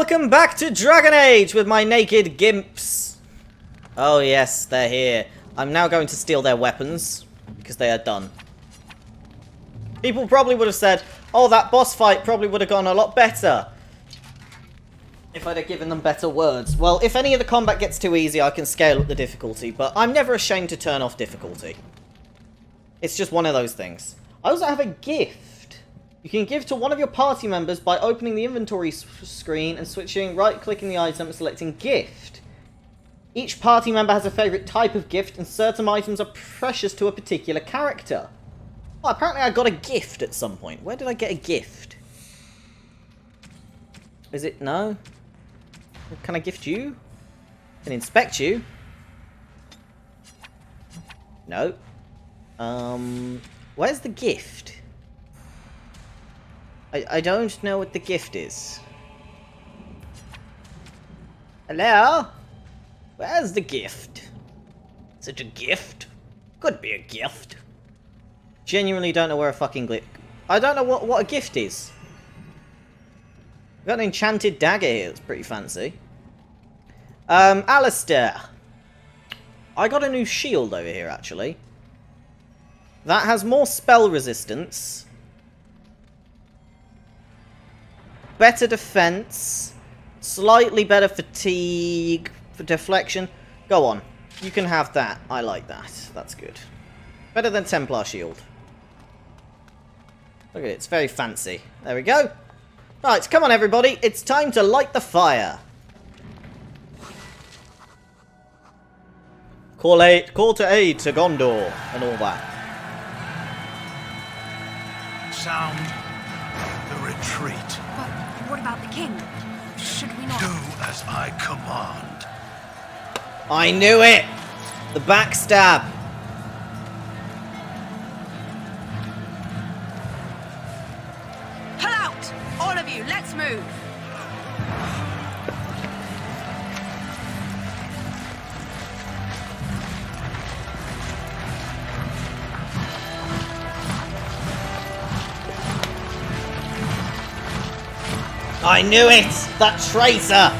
welcome back to Dragon Age with my naked gimps. Oh yes, they're here. I'm now going to steal their weapons, because they are done. People probably would have said, oh, that boss fight probably would have gone a lot better if I'd have given them better words. Well, if any of the combat gets too easy, I can scale up the difficulty, but I'm never ashamed to turn off difficulty. It's just one of those things. I also have a gift. You can give to one of your party members by opening the inventory screen and switching, right-clicking the item and selecting gift. Each party member has a favourite type of gift, and certain items are precious to a particular character. Well, apparently I got a gift at some point. Where did I get a gift? Is it... no? Can I gift you? Can inspect you? No. Where's the gift? I don't know what the gift is. Hello? Where's the gift? Is it a gift? Could be a gift. Genuinely don't know where a fucking I don't know what a gift is. I've got an enchanted dagger here. It's pretty fancy. Alistair. I got a new shield over here, actually. That has more spell resistance. Better defense. Slightly better fatigue. For deflection. Go on. You can have that. I like that. That's good. Better than Templar shield. Look at it. It's very fancy. There we go. Right, come on everybody. It's time to light the fire. Call to aid to Gondor and all that. Sound the retreat. But what about the king? Should we not... Do as I command. I knew it! The backstab. Pull out! All of you, let's move! I knew it! That traitor!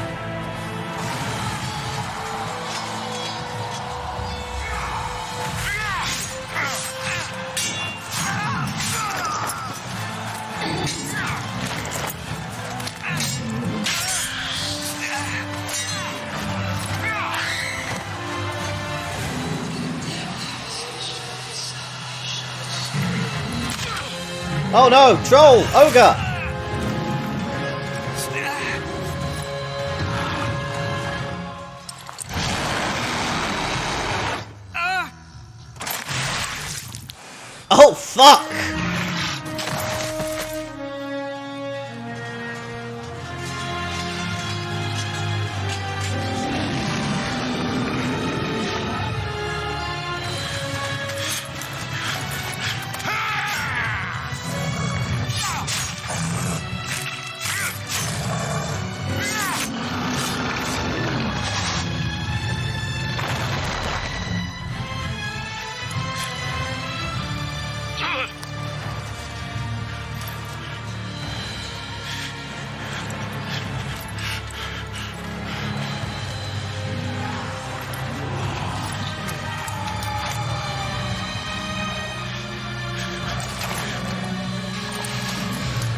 Oh no! Troll! Ogre! Oh, fuck!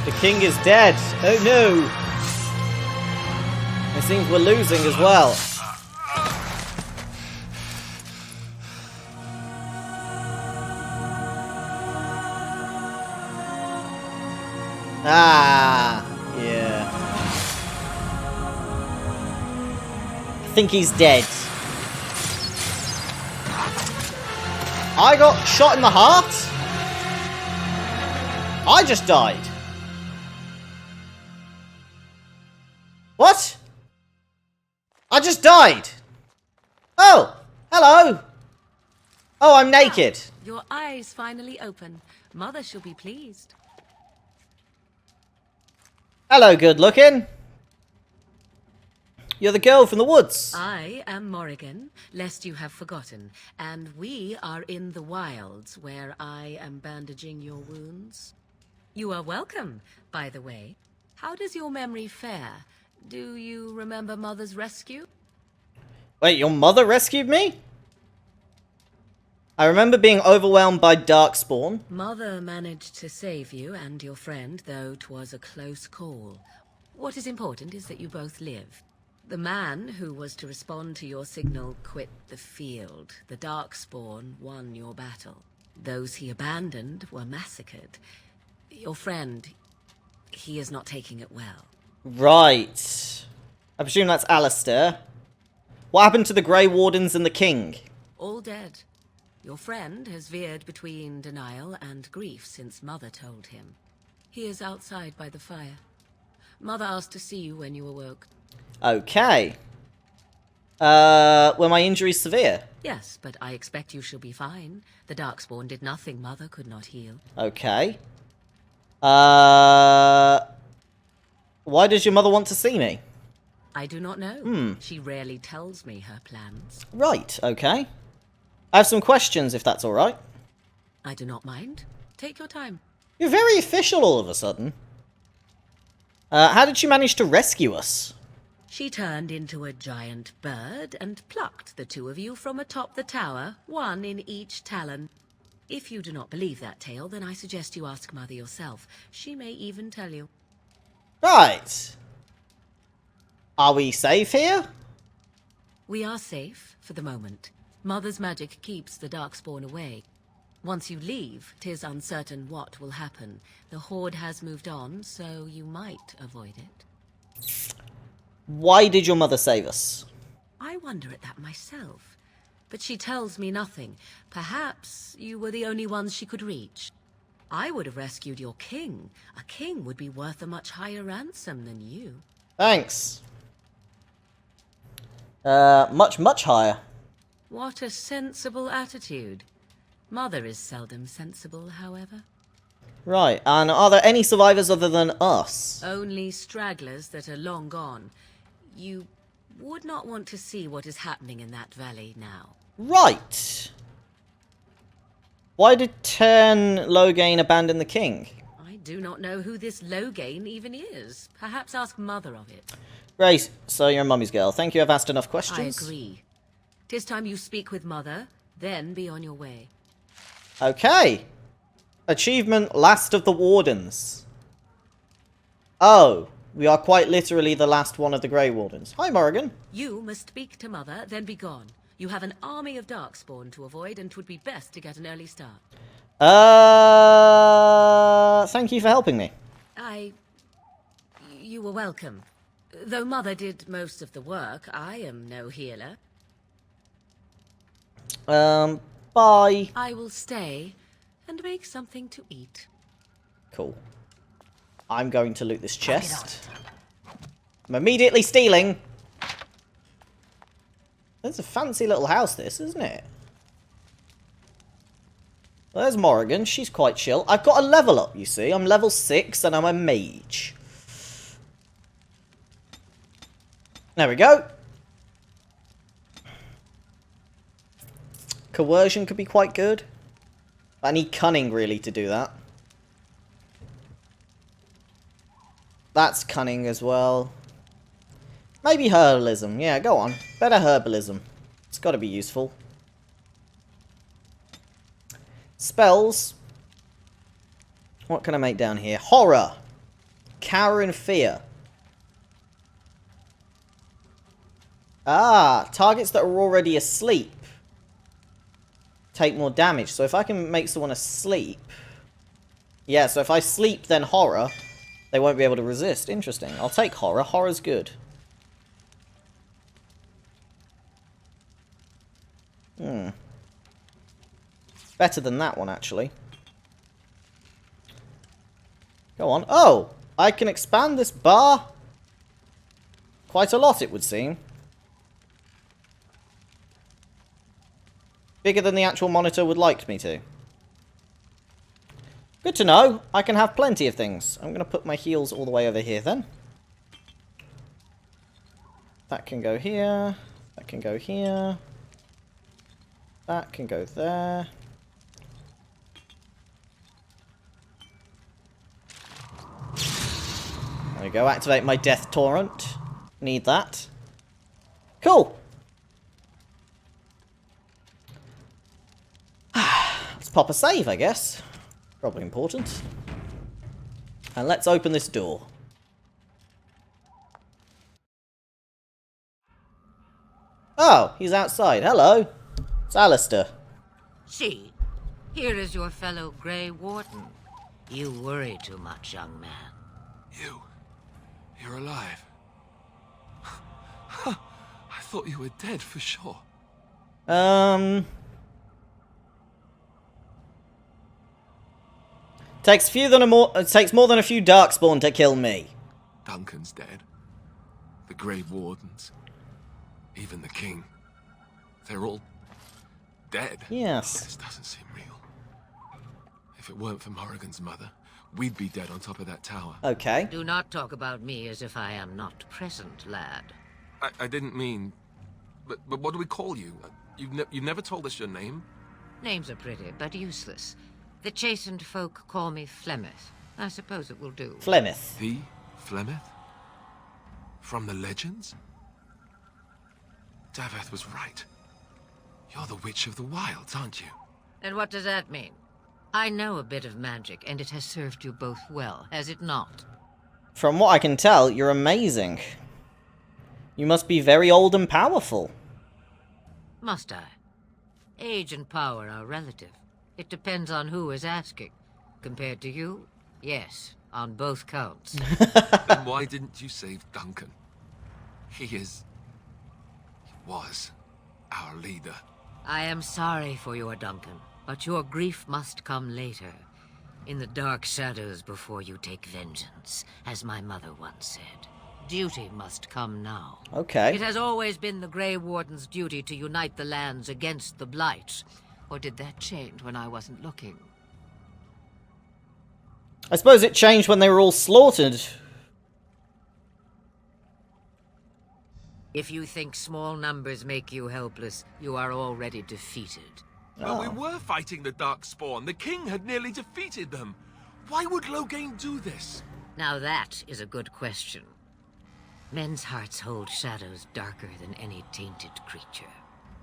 The king is dead. Oh no. It seems we're losing as well. Ah, yeah. I think he's dead. I got shot in the heart? I just died. What? I just died. Oh, hello. Oh, I'm naked. Your eyes finally open. Mother shall be pleased. Hello, good looking. You're the girl from the woods. I am Morrigan, lest you have forgotten, and we are in the wilds where I am bandaging your wounds. You are welcome, by the way. How does your memory fare? Do you remember Mother's rescue? Wait, your mother rescued me? I remember being overwhelmed by Darkspawn. Mother managed to save you and your friend, though 'twas a close call. What is important is that you both live. The man who was to respond to your signal quit the field. The Darkspawn won your battle. Those he abandoned were massacred. Your friend, he is not taking it well. Right. I presume that's Alistair. What happened to the Grey Wardens and the King? All dead. Your friend has veered between denial and grief since Mother told him. He is outside by the fire. Mother asked to see you when you awoke. Okay. Were my injuries severe? Yes, but I expect you shall be fine. The Darkspawn did nothing Mother could not heal. Okay. Why does your mother want to see me? I do not know. She rarely tells me her plans. Right, okay. I have some questions, if that's alright. I do not mind. Take your time. You're very official all of a sudden. How did she manage to rescue us? She turned into a giant bird and plucked the two of you from atop the tower, one in each talon. If you do not believe that tale, then I suggest you ask Mother yourself. She may even tell you. Right. Are we safe here? We are safe for the moment. Mother's magic keeps the Darkspawn away. Once you leave, 'tis uncertain what will happen. The Horde has moved on, so you might avoid it. Why did your mother save us? I wonder at that myself. But she tells me nothing. Perhaps you were the only ones she could reach. I would have rescued your king. A king would be worth a much higher ransom than you. Thanks. Much higher. What a sensible attitude. Mother is seldom sensible, however. Right, and are there any survivors other than us? Only stragglers that are long gone. You would not want to see what is happening in that valley now. Right. Why did TheLittleGnome abandon the king? I do not know who this Loghain even is. Perhaps ask Mother of it. Great, so you're a mummy's girl. Thank you, I've asked enough questions. I agree. 'Tis time you speak with Mother, then be on your way. Okay. Achievement, Last of the Wardens. Oh, we are quite literally the last one of the Grey Wardens. Hi, Morrigan. You must speak to Mother, then be gone. You have an army of Darkspawn to avoid, and 'twould be best to get an early start. Thank you for helping me. You were welcome. Though Mother did most of the work, I am no healer. Bye. I will stay and make something to eat. Cool. I'm going to loot this chest. I'm immediately stealing. It's a fancy little house, this, isn't it? Well, there's Morrigan. She's quite chill. I've got a level up, you see. I'm level 6 and I'm a mage. There we go. Coercion could be quite good. I need cunning, really, to do that. That's cunning as well. Maybe herbalism. Yeah, go on. Better herbalism. It's got to be useful. Spells. What can I make down here? Horror. Cower in fear. Ah, targets that are already asleep take more damage. So if I can make someone asleep... Yeah, so if I sleep, then horror, they won't be able to resist. Interesting. I'll take horror. Horror's good. Better than that one, actually. Go on. Oh! I can expand this bar quite a lot, it would seem. Bigger than the actual monitor would like me to. Good to know. I can have plenty of things. I'm going to put my heals all the way over here then. That can go here. That can go here. That can go there. There we go. Activate my death torrent. Need that. Cool. Let's pop a save, I guess. Probably important. And let's open this door. Oh, he's outside. Hello. It's Alistair. See, here is your fellow Grey Warden. You worry too much, young man. You're alive. I thought you were dead for sure. It takes more than a few Darkspawn to kill me. Duncan's dead. The Grey Wardens. Even the King. They're all dead. Yes. This doesn't seem real. If it weren't for Morrigan's mother, we'd be dead on top of that tower. Okay. Do not talk about me as if I am not present, lad. I didn't mean... But what do we call you? You've never told us your name? Names are pretty, but useless. The chastened folk call me Flemeth. I suppose it will do. Flemeth. The Flemeth? From the legends? Daveth was right. You're the Witch of the Wilds, aren't you? And what does that mean? I know a bit of magic, and it has served you both well, has it not? From what I can tell, you're amazing. You must be very old and powerful. Must I? Age and power are relative. It depends on who is asking. Compared to you, yes, on both counts. Then why didn't you save Duncan? He was our leader. I am sorry for your Duncan, but your grief must come later. In the dark shadows before you take vengeance, as my mother once said. Duty must come now. Okay. It has always been the Grey Warden's duty to unite the lands against the Blight. Or did that change when I wasn't looking? I suppose it changed when they were all slaughtered. If you think small numbers make you helpless, you are already defeated. Well, we were fighting the Darkspawn. The King had nearly defeated them. Why would Loghain do this? Now that is a good question. Men's hearts hold shadows darker than any tainted creature.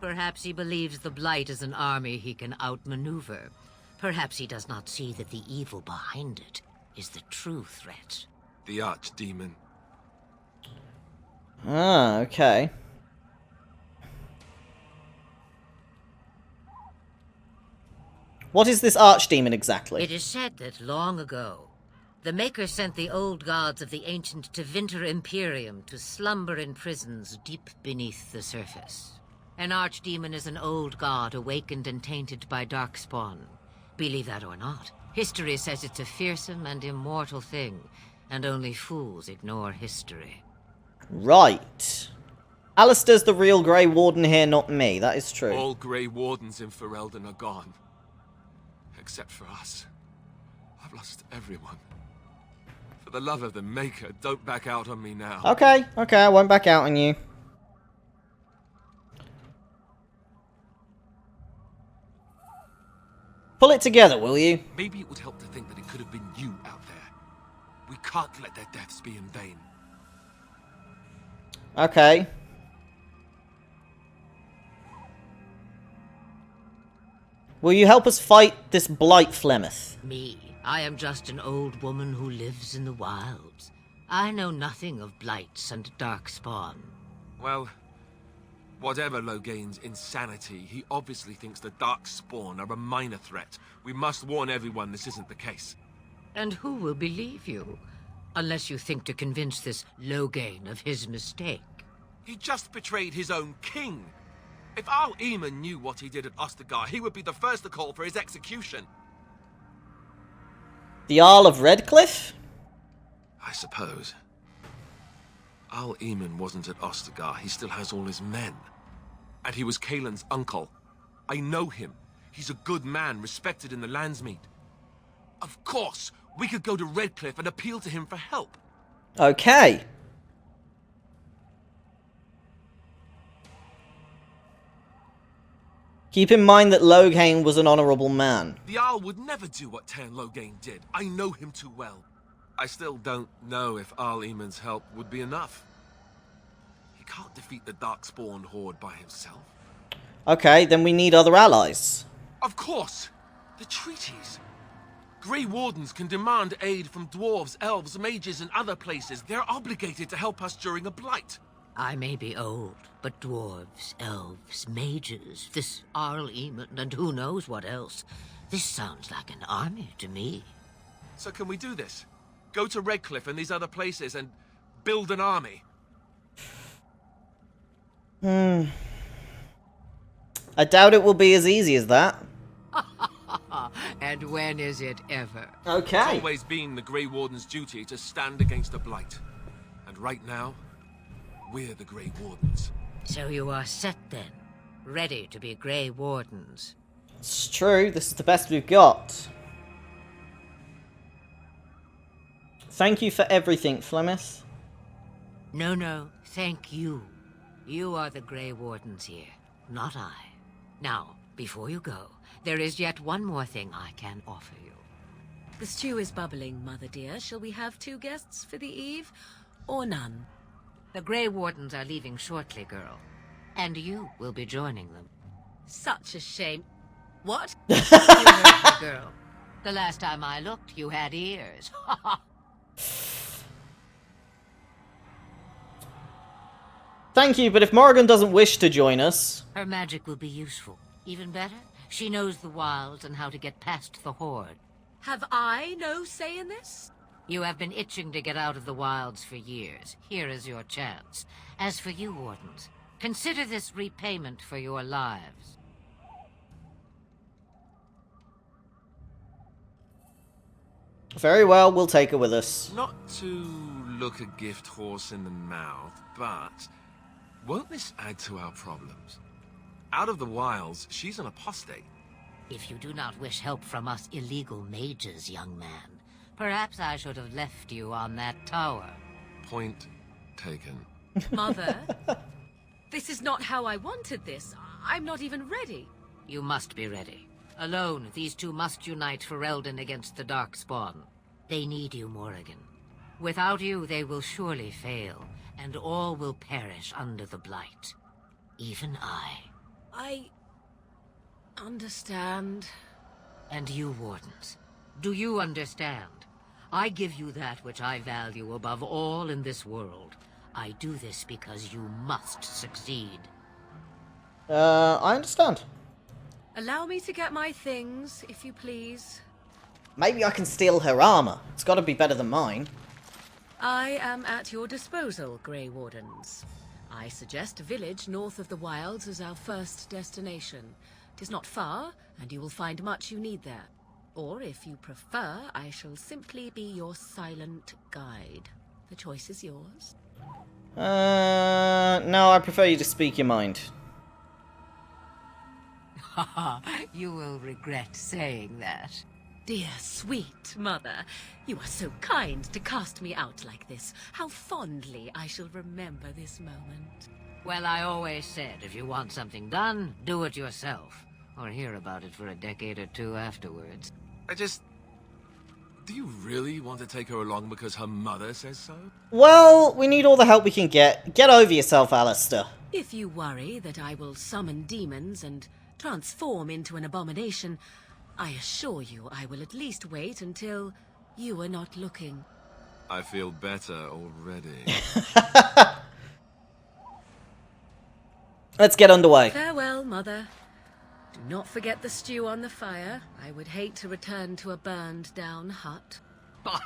Perhaps he believes the Blight is an army he can outmaneuver. Perhaps he does not see that the evil behind it is the true threat. The Archdemon. Ah, okay. What is this Archdemon exactly? It is said that long ago, the Maker sent the old gods of the ancient Tevinter Imperium to slumber in prisons deep beneath the surface. An Archdemon is an old god awakened and tainted by Darkspawn. Believe that or not, history says it's a fearsome and immortal thing, and only fools ignore history. Right. Alistair's the real Grey Warden here, not me. That is true. All Grey Wardens in Ferelden are gone. Except for us. I've lost everyone. For the love of the Maker, don't back out on me now. Okay, I won't back out on you. Pull it together, will you? Maybe it would help to think that it could have been you out there. We can't let their deaths be in vain. Okay. Will you help us fight this Blight, Flemeth? Me? I am just an old woman who lives in the wilds. I know nothing of blights and darkspawn. Well, whatever Loghain's insanity, he obviously thinks the Darkspawn are a minor threat. We must warn everyone this isn't the case. And who will believe you? Unless you think to convince this Loghain of his mistake. He just betrayed his own king. If Al Eamon knew what he did at Ostagar, he would be the first to call for his execution. The Jarl of Redcliffe? I suppose. Al Eamon wasn't at Ostagar. He still has all his men. And he was Kaelin's uncle. I know him. He's a good man, respected in the Landsmeet. Of course, we could go to Redcliffe and appeal to him for help. Okay. Keep in mind that Loghain was an honourable man. The Jarl would never do what Tairn Loghain did. I know him too well. I still don't know if Al Eamon's help would be enough. can't defeat the Darkspawn horde by himself. Okay, then we need other allies. Of course! The treaties! Grey Wardens can demand aid from dwarves, elves, mages, and other places. They're obligated to help us during a blight. I may be old, but dwarves, elves, mages, this Archdemon, and who knows what else. This sounds like an army to me. So can we do this? Go to Redcliffe and these other places and build an army? I doubt it will be as easy as that. And when is it ever? It's Okay. always been the Grey Warden's duty to stand against a blight. And right now, we're the Grey Wardens. So you are set then, ready to be Grey Wardens. It's true, this is the best we've got. Thank you for everything, Flemeth. No, thank you. You are the Grey Wardens here, not I. Now, before you go, there is yet one more thing I can offer you. The stew is bubbling, Mother dear. Shall we have 2 guests for the eve, or none? The Grey Wardens are leaving shortly, girl. And you will be joining them. Such a shame. What? You heard me, girl. The last time I looked, you had ears. Thank you, but if Morrigan doesn't wish to join us... Her magic will be useful. Even better, she knows the wilds and how to get past the horde. Have I no say in this? You have been itching to get out of the wilds for years. Here is your chance. As for you, Wardens, consider this repayment for your lives. Very well, we'll take her with us. Not to look a gift horse in the mouth, but won't this add to our problems? Out of the wilds, she's an apostate. If you do not wish help from us illegal mages, young man, perhaps I should have left you on that tower. Point taken. Mother, this is not how I wanted this. I'm not even ready. You must be ready. Alone, these 2 must unite for Eldon against the Darkspawn. They need you, Morrigan. Without you, they will surely fail, and all will perish under the blight. Even I understand. And you, Wardens, do you understand? I give you that which I value above all in this world. I do this because you must succeed. I understand. Allow me to get my things, if you please. Maybe I can steal her armor. It's got to be better than mine. I am at your disposal, Grey Wardens. I suggest a village north of the wilds as our first destination. 'Tis not far, and you will find much you need there. Or, if you prefer, I shall simply be your silent guide. The choice is yours. No, I prefer you to speak your mind. You will regret saying that. Dear, sweet mother, you are so kind to cast me out like this. How fondly I shall remember this moment. Well, I always said, if you want something done, do it yourself. Or hear about it for a decade or 2 afterwards. Do you really want to take her along because her mother says so? Well, we need all the help we can get. Get over yourself, Alistair. If you worry that I will summon demons and transform into an abomination, I assure you I will at least wait until you are not looking. I feel better already. Let's get underway. Farewell, Mother. Do not forget the stew on the fire. I would hate to return to a burned-down hut. Bah!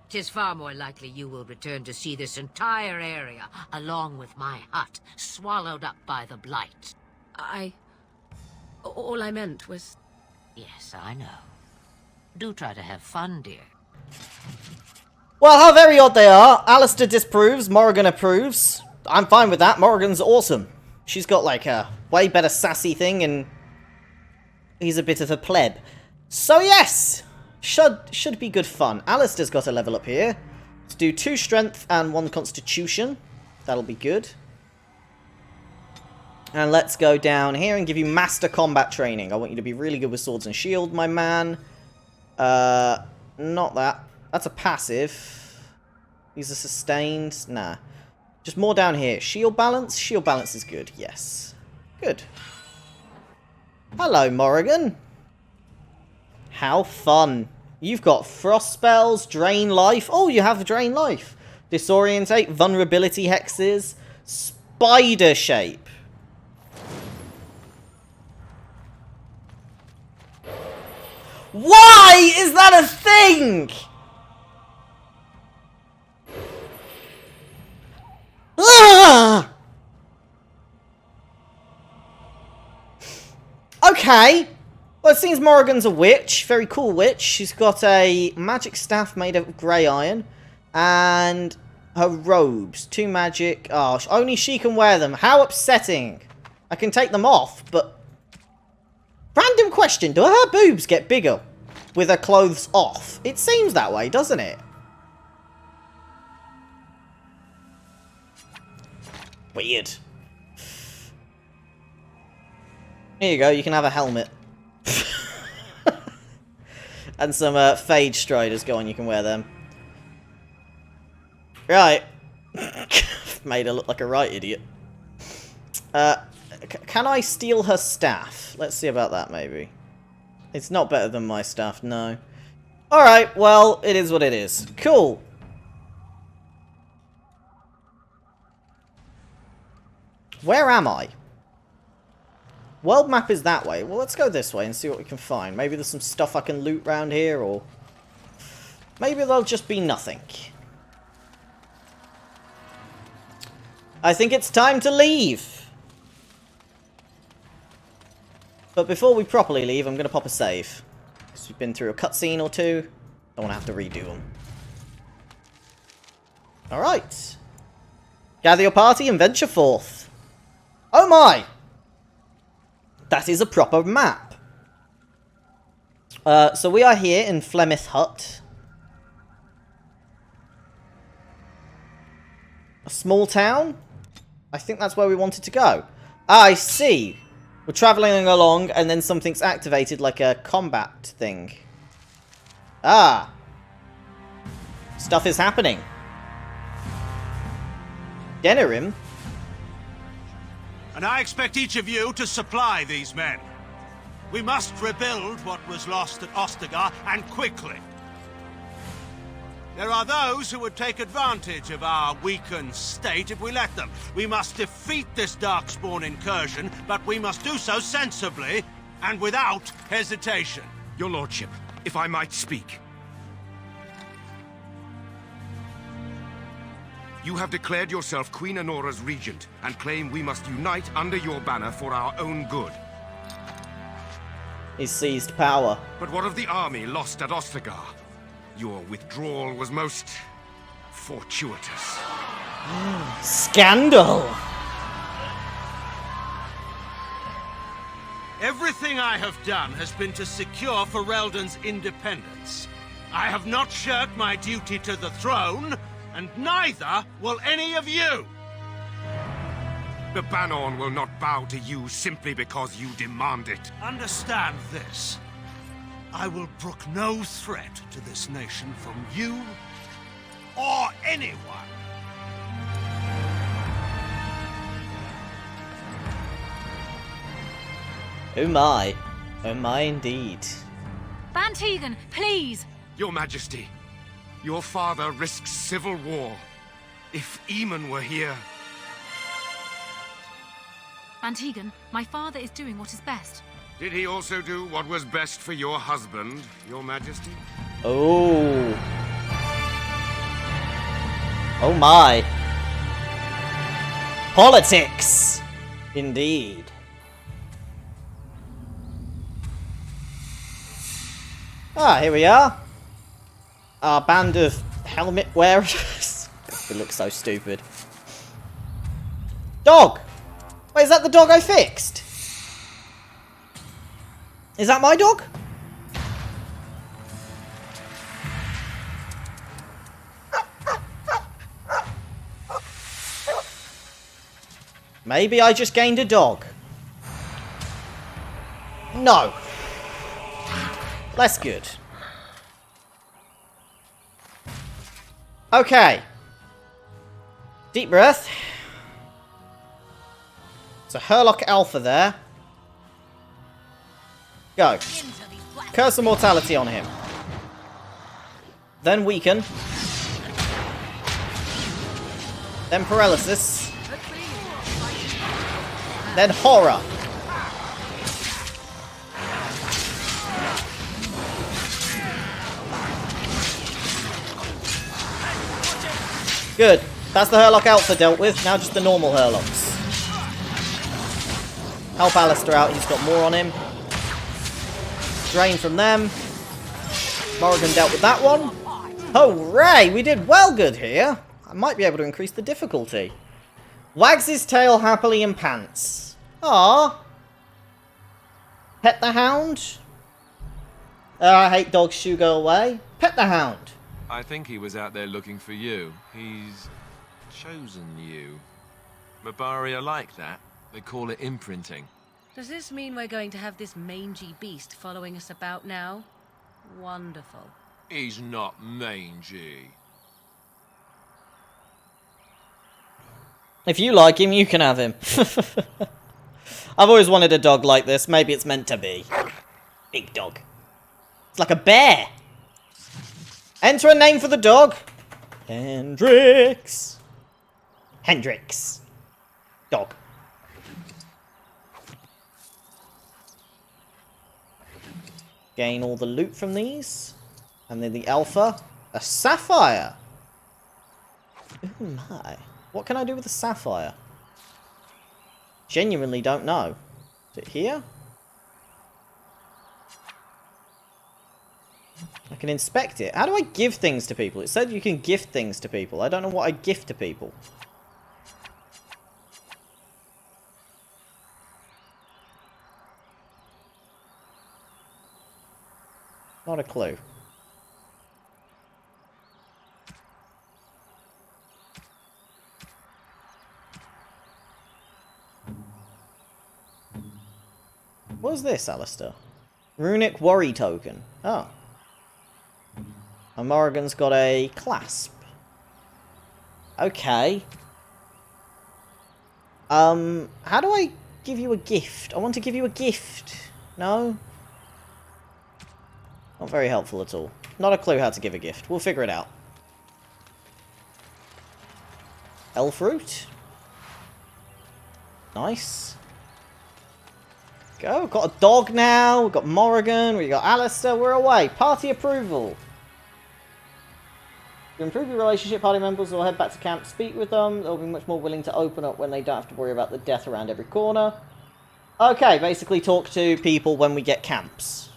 'Tis far more likely you will return to see this entire area, along with my hut, swallowed up by the blight. All I meant was... Yes, I know. Do try to have fun, dear. Well, how very odd they are. Alistair disapproves, Morrigan approves. I'm fine with that. Morrigan's awesome. She's got like a way better sassy thing, and he's a bit of a pleb. So yes, should be good fun. Alistair's got a level up here. Let's do 2 strength and 1 constitution. That'll be good. And let's go down here and give you master combat training. I want you to be really good with swords and shield, my man. Not that. That's a passive. These are sustained. Nah. Just more down here. Shield balance? Shield balance is good. Yes. Good. Hello, Morrigan. How fun. You've got frost spells, drain life. Oh, you have drain life. Disorientate, vulnerability hexes, spider shape. Why is that a thing? Ah! Okay. Well, it seems Morrigan's a witch. Very cool witch. She's got a magic staff made of grey iron. And her robes. 2 magic. Oh, only she can wear them. How upsetting. I can take them off, but... Random question. Do her boobs get bigger with her clothes off? It seems that way, doesn't it? Weird. Here you go. You can have a helmet. And some Phage Striders. Go on, you can wear them. Right. Made her look like a right idiot. Can I steal her staff? Let's see about that, maybe. It's not better than my staff, no. Alright, well, it is what it is. Cool. Where am I? World map is that way. Well, let's go this way and see what we can find. Maybe there's some stuff I can loot around here, or... Maybe there'll just be nothing. I think it's time to leave. But before we properly leave, I'm going to pop a save. Because we've been through a cutscene or two. Don't want to have to redo them. Alright. Gather your party and venture forth. Oh my! That is a proper map. So we are here in Flemeth Hut. A small town? I think that's where we wanted to go. Ah, I see. We're travelling along and then something's activated like a combat thing. Ah. Stuff is happening. Denerim? And I expect each of you to supply these men. We must rebuild what was lost at Ostagar, and quickly. There are those who would take advantage of our weakened state if we let them. We must defeat this Darkspawn incursion, but we must do so sensibly and without hesitation. Your lordship, if I might speak. You have declared yourself Queen Honora's regent, and claim we must unite under your banner for our own good. He seized power. But what of the army lost at Ostagar? Your withdrawal was most... fortuitous. Scandal! Everything I have done has been to secure Ferelden's independence. I have not shirked my duty to the throne, and neither will any of you! The Banorn will not bow to you simply because you demand it. Understand this. I will brook no threat to this nation from you or anyone. Oh my. Oh my indeed. Van Tegan, please! Your Majesty, your father risks civil war. If Eamon were here... Van Tegan, my father is doing what is best. Did he also do what was best for your husband, your Majesty? Oh. Oh my. Politics! Indeed. Ah, here we are. Our band of helmet wearers. It looks so stupid. Dog! Wait, is that the dog I fixed? Is that my dog? Maybe I just gained a dog. No. Less good. Okay. Deep breath. It's a Herlock Alpha there. Go. Curse of Mortality on him. Then Weaken. Then Paralysis. Then Horror. Good. That's the Herlock Alpha dealt with. Now just the normal Herlocks. Help Alistair out. He's got more on him. Drain from them. Morrigan dealt with that one. Hooray! We did well good here. I might be able to increase the difficulty. Wags his tail happily in pants. Ah. Pet the hound. I hate dogs, shoo, go away. Pet the hound. I think he was out there looking for you. He's chosen you. Mabari are like that. They call it imprinting. Does this mean we're going to have this mangy beast following us about now? Wonderful. He's not mangy. If you like him, you can have him. I've always wanted a dog like this. Maybe it's meant to be. Big dog. It's like a bear. Enter a name for the dog. Hendrix. Hendrix. Dog. Gain all the loot from these. And then the alpha. A sapphire. Oh my. What can I do with a sapphire? Genuinely don't know. Is it here? I can inspect it. How do I give things to people? It said you can gift things to people. I don't know what I gift to people. Not a clue. What is this, Alistair? Runic Worry Token. Oh. And Morrigan's got a clasp. Okay. How do I give you a gift? I want to give you a gift. No? Not very helpful at all. Not a clue how to give a gift. We'll figure it out. Elf Root. Nice. Go. We've got a dog now. We've got Morrigan. We've got Alistair. We're away. Party approval. To improve your relationship, party members will head back to camp, speak with them. They'll be much more willing to open up when they don't have to worry about the death around every corner. Okay, basically talk to people when we get camps.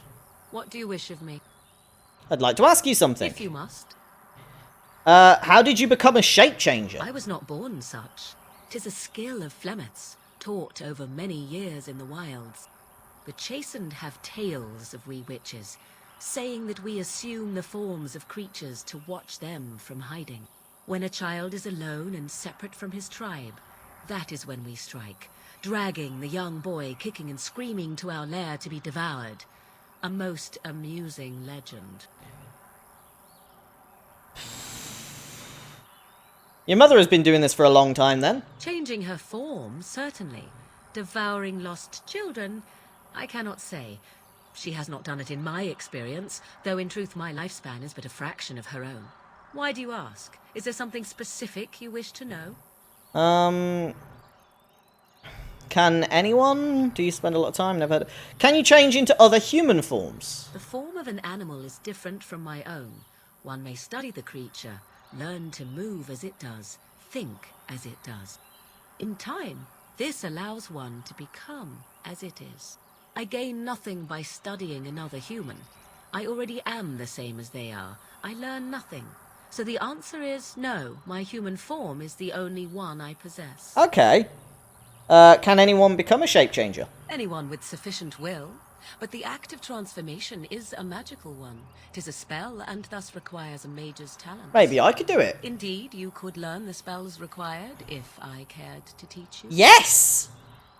What do you wish of me? I'd like to ask you something. If you must. How did you become a shape changer? I was not born such. 'Tis a skill of Flemeth's, taught over many years in the wilds. The chastened have tales of we witches, saying that we assume the forms of creatures to watch them from hiding. When a child is alone and separate from his tribe, that is when we strike, dragging the young boy kicking and screaming to our lair to be devoured. A most amusing legend. Your mother has been doing this for a long time then? Changing her form, certainly. Devouring lost children, I cannot say. She has not done it in my experience, though in truth my lifespan is but a fraction of her own. Why do you ask? Is there something specific you wish to know? Can anyone? Do you spend a lot of time? Never heard. Can you change into other human forms? The form of an animal is different from my own. One may study the creature, learn to move as it does, think as it does. In time, this allows one to become as it is. I gain nothing by studying another human. I already am the same as they are. I learn nothing. So the answer is no, my human form is the only one I possess. Okay. Can anyone become a shape changer? Anyone with sufficient will. But the act of transformation is a magical one. 'Tis a spell and thus requires a mage's talent. Maybe I could do it. Indeed, you could learn the spells required if I cared to teach you. Yes!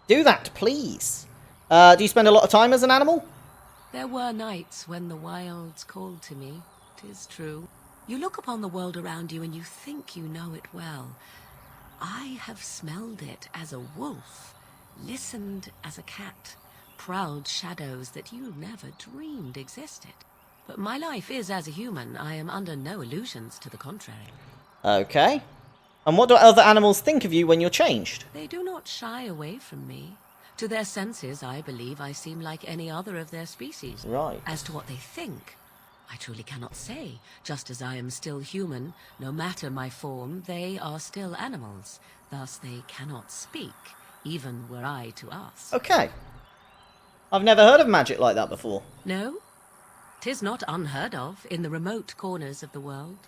Do that, please. Do you spend a lot of time as an animal? There were nights when the wilds called to me, 'tis true. You look upon the world around you and you think you know it well. I have smelled it as a wolf, listened as a cat, prowled shadows that you never dreamed existed. But my life is as a human. I am under no illusions to the contrary. Okay. And what do other animals think of you when you're changed? They do not shy away from me. To their senses, I believe I seem like any other of their species. Right. As to what they think, I truly cannot say. Just as I am still human, no matter my form, they are still animals. Thus they cannot speak, even were I to ask. Okay. I've never heard of magic like that before. No? 'Tis not unheard of in the remote corners of the world.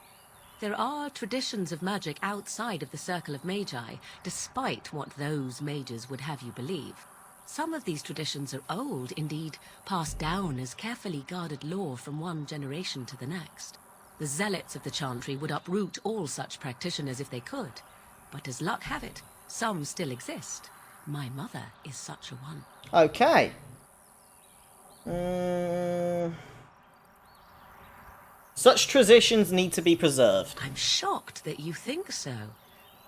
There are traditions of magic outside of the circle of magi, despite what those mages would have you believe. Some of these traditions are old, indeed, passed down as carefully guarded lore from one generation to the next. The zealots of the chantry would uproot all such practitioners if they could. But as luck have it, some still exist. My mother is such a one. Okay. Such traditions need to be preserved. I'm shocked that you think so.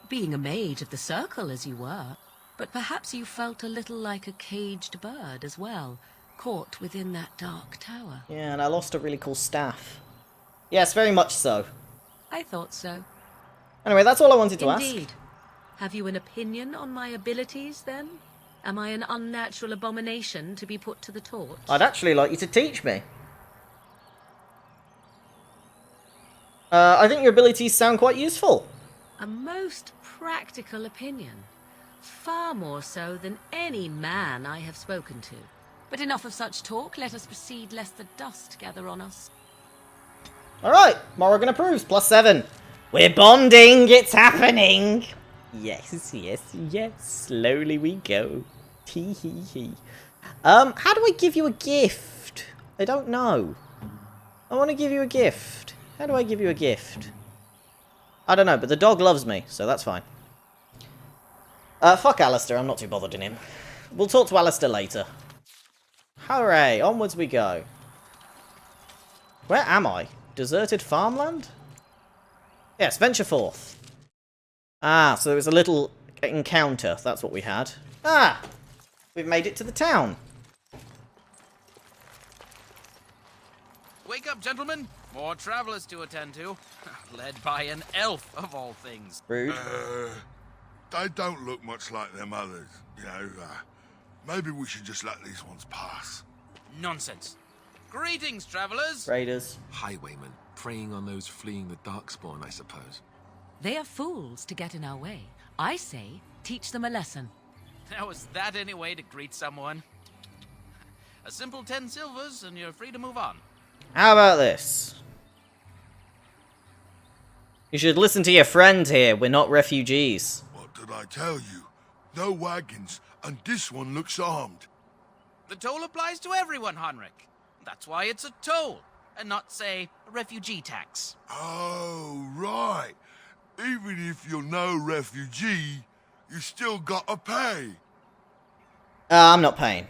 Being a mage of the circle as you were. But perhaps you felt a little like a caged bird as well, caught within that dark tower. Yeah, and I lost a really cool staff. Yes, very much so. I thought so. Anyway, that's all I wanted to ask. Indeed. Have you an opinion on my abilities, then? Am I an unnatural abomination to be put to the torch? I'd actually like you to teach me. I think your abilities sound quite useful. A most practical opinion. Far more so than any man I have spoken to. But enough of such talk. Let us proceed, lest the dust gather on us. Alright, Morrigan approves. +7. We're bonding. It's happening. Yes, yes, yes. Slowly we go. Hee hee hee. How do I give you a gift? I don't know. I want to give you a gift. How do I give you a gift? I don't know, but the dog loves me, so that's fine. Fuck Alistair, I'm not too bothered in him. We'll talk to Alistair later. Hooray, onwards we go. Where am I? Deserted farmland? Yes, venture forth. Ah, so there was a little encounter, that's what we had. Ah! We've made it to the town. Wake up, gentlemen. More travelers to attend to. Led by an elf, of all things. Rude. They don't look much like them others, you know. Maybe we should just let these ones pass. Nonsense. Greetings, travelers. Raiders. Highwaymen, preying on those fleeing the Darkspawn, I suppose. They are fools to get in our way. I say, teach them a lesson. Now, is that any way to greet someone? A simple 10 silvers, and you're free to move on. How about this? You should listen to your friend here. We're not refugees. What did I tell you? No wagons, and this one looks armed. The toll applies to everyone, Heinrich. That's why it's a toll, and not, say, a refugee tax. Oh, right. Even if you're no refugee, you still gotta pay. I'm not paying.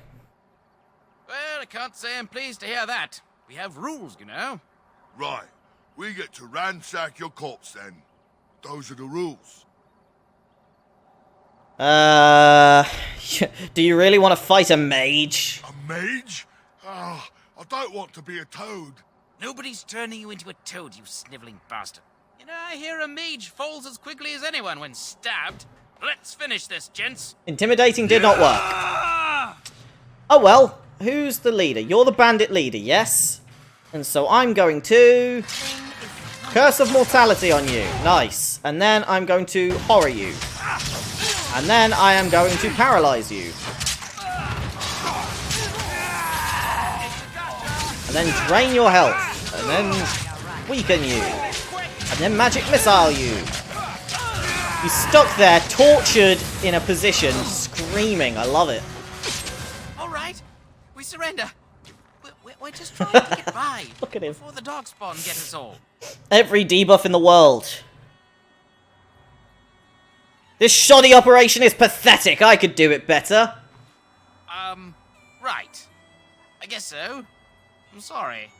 Well, I can't say I'm pleased to hear that. We have rules, you know. Right. We get to ransack your corpse then. Those are the rules. Do you really want to fight a mage? A mage? Ah, I don't want to be a toad. Nobody's turning you into a toad, you sniveling bastard. You know, I hear a mage falls as quickly as anyone when stabbed. Let's finish this, gents. Intimidating did not work. Oh well, who's the leader? You're the bandit leader, yes? And so I'm going to... Curse of Mortality on you. Nice. And then I'm going to horror you. And then I am going to paralyze you. And then drain your health. And then weaken you. And then magic missile you. You're stuck there, tortured in a position, screaming. I love it. All right, we surrender. We're just trying to get by. Look at him. Before the Darkspawn get us all. Every debuff in the world. This shoddy operation is pathetic. I could do it better. Right. I guess so. I'm sorry.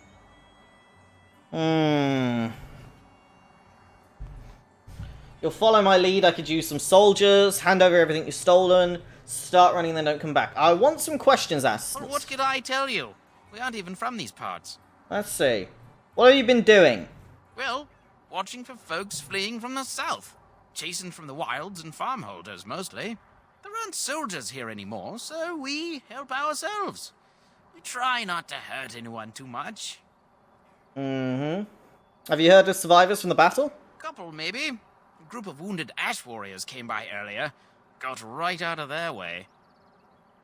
You'll follow my lead. I could use some soldiers, hand over everything you've stolen, start running, then don't come back. I want some questions asked. Well, what could I tell you? We aren't even from these parts. Let's see. What have you been doing? Well, watching for folks fleeing from the south. Chasing from the wilds and farmholders, mostly. There aren't soldiers here anymore, so we help ourselves. We try not to hurt anyone too much. Mm-hmm. Have you heard of survivors from the battle? Couple, maybe. A group of wounded ash warriors came by earlier. Got right out of their way.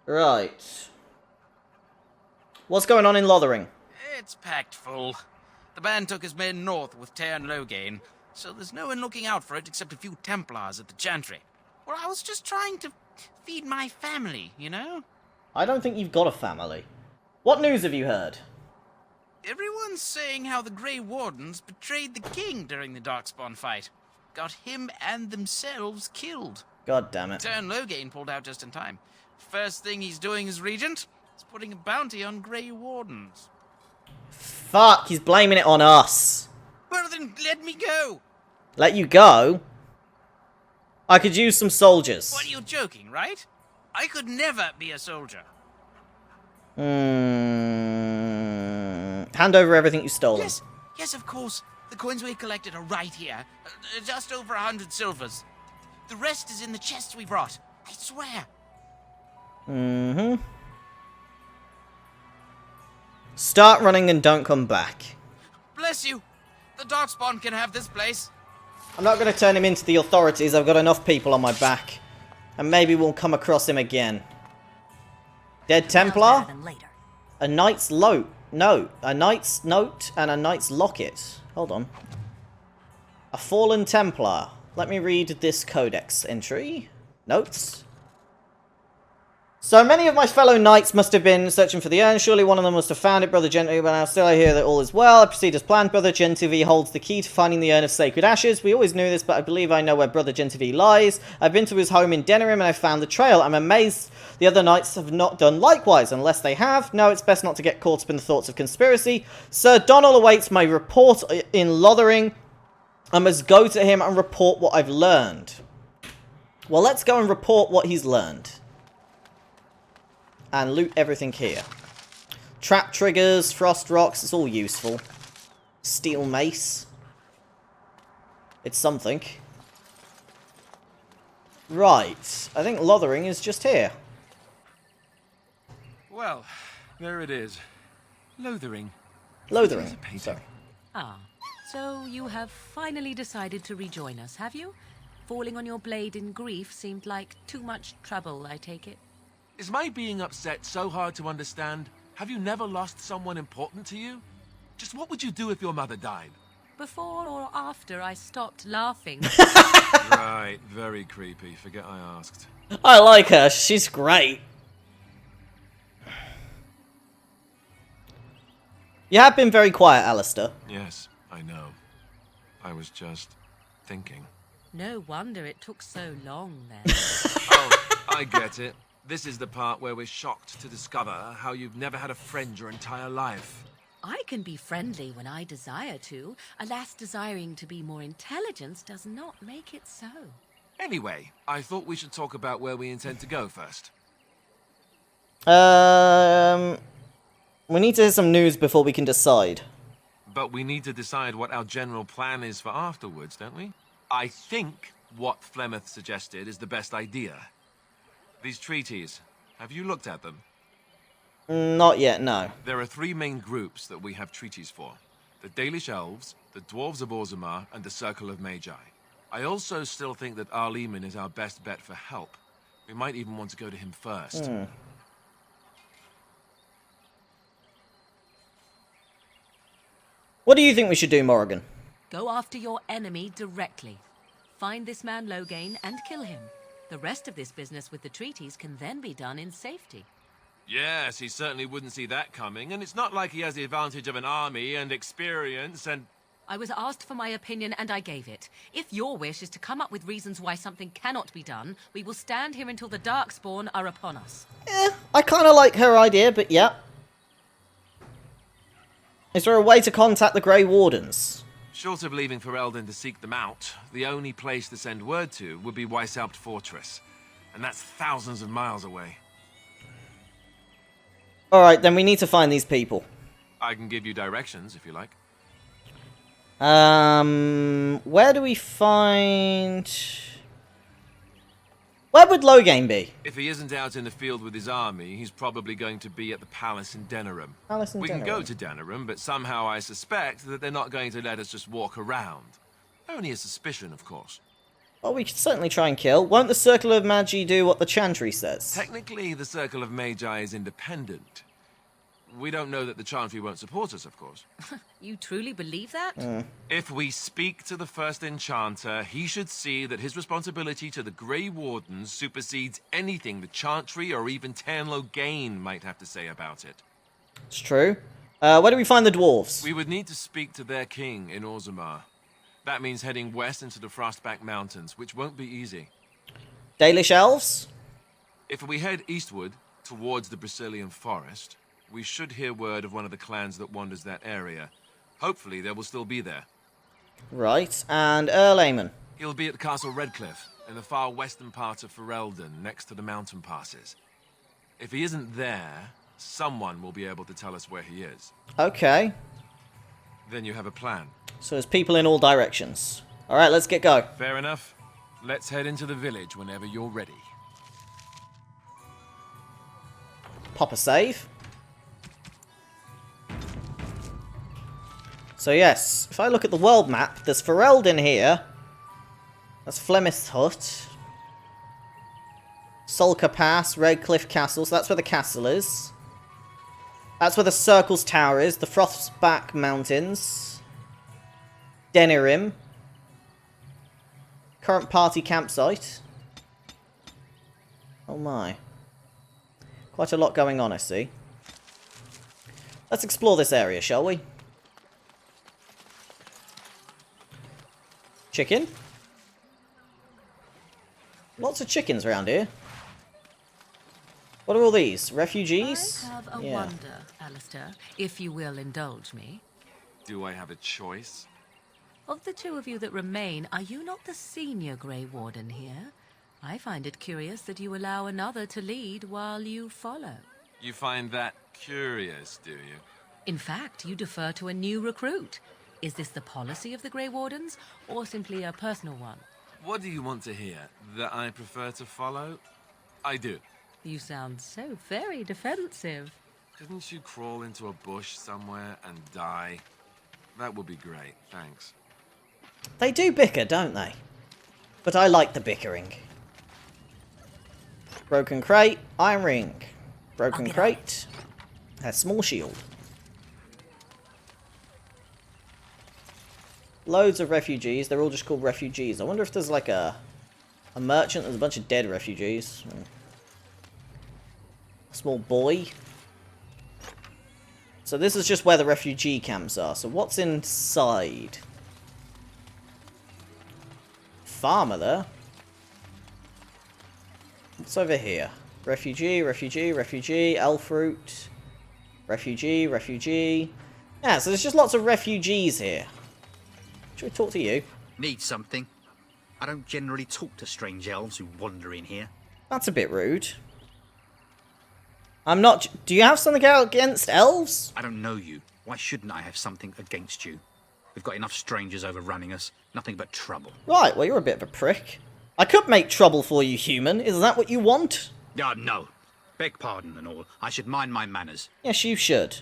Right. What's going on in Lothering? It's packed full. The band took his men north with Tear and Loghain, so there's no one looking out for it except a few Templars at the Chantry. Well, I was just trying to feed my family, you know? I don't think you've got a family. What news have you heard? Everyone's saying how the Grey Wardens betrayed the king during the Darkspawn fight. Got him and themselves killed. God damn it. Tear and Loghain pulled out just in time. First thing he's doing as regent is putting a bounty on Grey Wardens. Fuck, he's blaming it on us. Well then, let me go! Let you go? I could use some soldiers. What, you're joking, right? I could never be a soldier. Hand over everything you've stolen. Yes, of course. The coins we collected are right here. Just over 100 silvers. The rest is in the chests we brought. I swear. Mm-hmm. Start running and don't come back. Bless you. The Darkspawn can have this place. I'm not going to turn him into the authorities. I've got enough people on my back. And maybe we'll come across him again. Dead Templar? A knight's note. No, a knight's note and a knight's locket. Hold on. A fallen Templar. Let me read this codex entry. Notes. So many of my fellow knights must have been searching for the urn. Surely one of them must have found it, Brother Gentile, but now still I hear that all is well. I proceed as planned. Brother Gentile holds the key to finding the urn of sacred ashes. We always knew this, but I believe I know where Brother Gentile lies. I've been to his home in Denerim and I found the trail. I'm amazed the other knights have not done likewise. Unless they have, no, it's best not to get caught up in the thoughts of conspiracy. Sir Donald awaits my report in Lothering. I must go to him and report what I've learned. Well, let's go and report what he's learned. And loot everything here. Trap triggers, frost rocks, it's all useful. Steel mace. It's something. Right. I think Lothering is just here. Well, there it is. Lothering. Lothering. Sorry. Ah, so you have finally decided to rejoin us, have you? Falling on your blade in grief seemed like too much trouble, I take it. Is my being upset so hard to understand? Have you never lost someone important to you? Just what would you do if your mother died? Before or after I stopped laughing. Right, very creepy. Forget I asked. I like her. She's great. You have been very quiet, Alistair. Yes, I know. I was just thinking. No wonder it took so long then. Oh, I get it. This is the part where we're shocked to discover how you've never had a friend your entire life. I can be friendly when I desire to. Alas, desiring to be more intelligent does not make it so. Anyway, I thought we should talk about where we intend to go first. We need to hear some news before we can decide. But we need to decide what our general plan is for afterwards, don't we? I think what Flemeth suggested is the best idea. These treaties, have you looked at them? Not yet, no. There are three main groups that we have treaties for. The Dalish Elves, the Dwarves of Orzammar, and the Circle of Magi. I also still think that Arleman is our best bet for help. We might even want to go to him first. What do you think we should do, Morrigan? Go after your enemy directly. Find this man Loghain and kill him. The rest of this business with the treaties can then be done in safety. Yes, he certainly wouldn't see that coming, and it's not like he has the advantage of an army and experience and... I was asked for my opinion and I gave it. If your wish is to come up with reasons why something cannot be done, we will stand here until the Darkspawn are upon us. I kind of like her idea, but yeah. Is there a way to contact the Grey Wardens? Short of leaving Ferelden to seek them out, the only place to send word to would be Weishaupt Fortress. And that's thousands of miles away. Alright, then we need to find these people. I can give you directions, if you like. Where do we find... Where would Loghain be? If he isn't out in the field with his army, he's probably going to be at the palace in Denerim. We can go to Denerim, but somehow I suspect that they're not going to let us just walk around. Only a suspicion, of course. Well, we could certainly try and kill. Won't the Circle of Magi do what the Chantry says? Technically, the Circle of Magi is independent. We don't know that the Chantry won't support us, of course. You truly believe that? If we speak to the first enchanter, he should see that his responsibility to the Grey Wardens supersedes anything the Chantry or even Loghain might have to say about it. It's true. Where do we find the dwarves? We would need to speak to their king in Orzammar. That means heading west into the Frostback Mountains, which won't be easy. Dalish elves? If we head eastward, towards the Brisilian Forest, we should hear word of one of the clans that wanders that area. Hopefully, they will still be there. Right, and Earl Aemon? He'll be at Castle Redcliffe, in the far western part of Ferelden, next to the mountain passes. If he isn't there, someone will be able to tell us where he is. Okay. Then you have a plan. So there's people in all directions. Alright, let's get going. Fair enough. Let's head into the village whenever you're ready. Pop a save. So yes, if I look at the world map, there's Ferelden here. That's Flemith's Hut. Sulka Pass, Redcliffe Castle, so that's where the castle is. That's where the Circle's Tower is, the Frostback Mountains. Denerim. Current party campsite. Oh my. Quite a lot going on, I see. Let's explore this area, shall we? Chicken? Lots of chickens around here. What are all these? Refugees? I have a wonder, Alistair, if you will indulge me. Do I have a choice? Of the two of you that remain, are you not the senior Grey Warden here? I find it curious that you allow another to lead while you follow. You find that curious, do you? In fact, you defer to a new recruit. Is this the policy of the Grey Wardens, or simply a personal one? What do you want to hear? That I prefer to follow? I do. You sound so very defensive. Couldn't you crawl into a bush somewhere and die? That would be great, thanks. They do bicker, don't they? But I like the bickering. Broken crate, iron ring. Broken crate, a small shield. Loads of refugees. They're all just called refugees. I wonder if there's like a merchant. There's a bunch of dead refugees. A small boy. So this is just where the refugee camps are. So what's inside? Farmer there. What's over here? Refugee, refugee, refugee, elf root. Refugee, refugee. Yeah, so there's just lots of refugees here. Should we talk to you? Need something? I don't generally talk to strange elves who wander in here. That's a bit rude. I'm not... Do you have something out against elves? I don't know you. Why shouldn't I have something against you? We've got enough strangers overrunning us. Nothing but trouble. Right, well, you're a bit of a prick. I could make trouble for you, human. Is that what you want? No. Beg pardon and all. I should mind my manners. Yes, you should.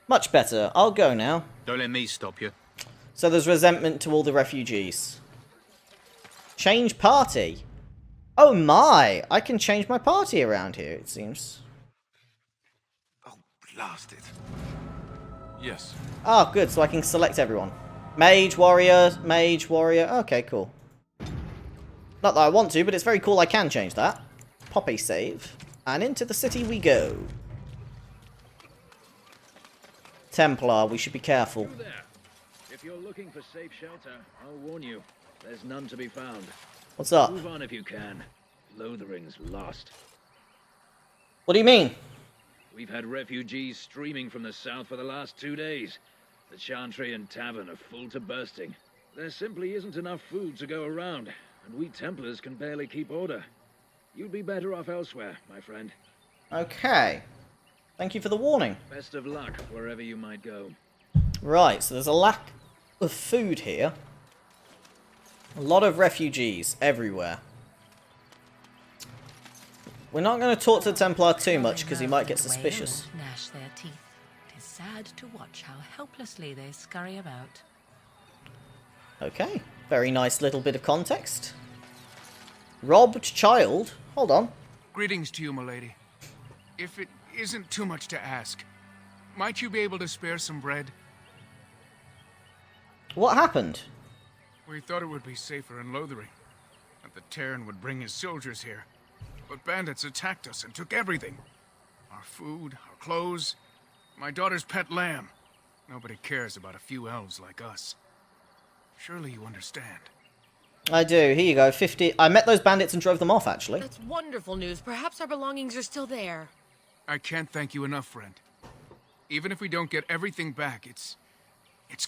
Much better. I'll go now. Don't let me stop you. So there's resentment to all the refugees. Change party. Oh my! I can change my party around here, it seems. Oh, blast it. Yes. Oh, good. So I can select everyone. Mage, warrior, mage, warrior. Okay, cool. Not that I want to, but it's very cool I can change that. Pop a save. And into the city we go. Templar, we should be careful. If you're looking for safe shelter, I'll warn you, there's none to be found. What's up? Move on if you can. Lothering's lost. What do you mean? We've had refugees streaming from the south for the last 2 days. The Chantry and Tavern are full to bursting. There simply isn't enough food to go around, and we Templars can barely keep order. You'd be better off elsewhere, my friend. Okay. Thank you for the warning. Best of luck wherever you might go. Right, so there's a lack of food here. A lot of refugees everywhere. We're not going to talk to the Templar too much because he might get suspicious. Gnash their teeth. It is sad to watch how helplessly they scurry about. Okay, very nice little bit of context. Robbed child? Hold on. Greetings to you, milady. If it isn't too much to ask, might you be able to spare some bread? What happened? We thought it would be safer in Lothery, that the Terran would bring his soldiers here. But bandits attacked us and took everything. Our food, our clothes, my daughter's pet lamb. Nobody cares about a few elves like us. Surely you understand. I do. Here you go. 50. I met those bandits and drove them off, actually. That's wonderful news. Perhaps our belongings are still there. I can't thank you enough, friend. Even if we don't get everything back, it's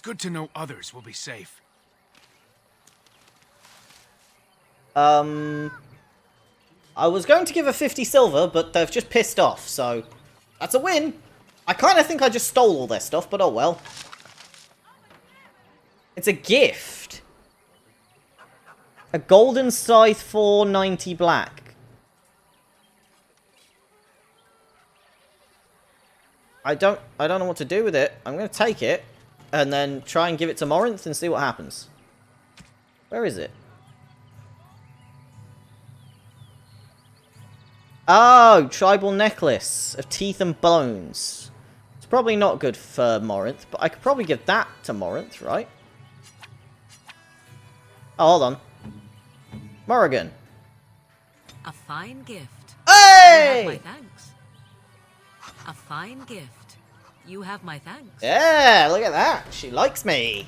good to know others will be safe. I was going to give her 50 silver, but they've just pissed off, so that's a win. I kind of think I just stole all their stuff, but oh well. It's a gift. A golden scythe for 90 black. I don't know what to do with it. I'm going to take it and then try and give it to Morinth and see what happens. Where is it? Oh, tribal necklace of teeth and bones. It's probably not good for Morinth, but I could probably give that to Morinth, right? Oh, hold on. Morrigan. A fine gift. Hey! You have my thanks. A fine gift. You have my thanks. Yeah, look at that. She likes me.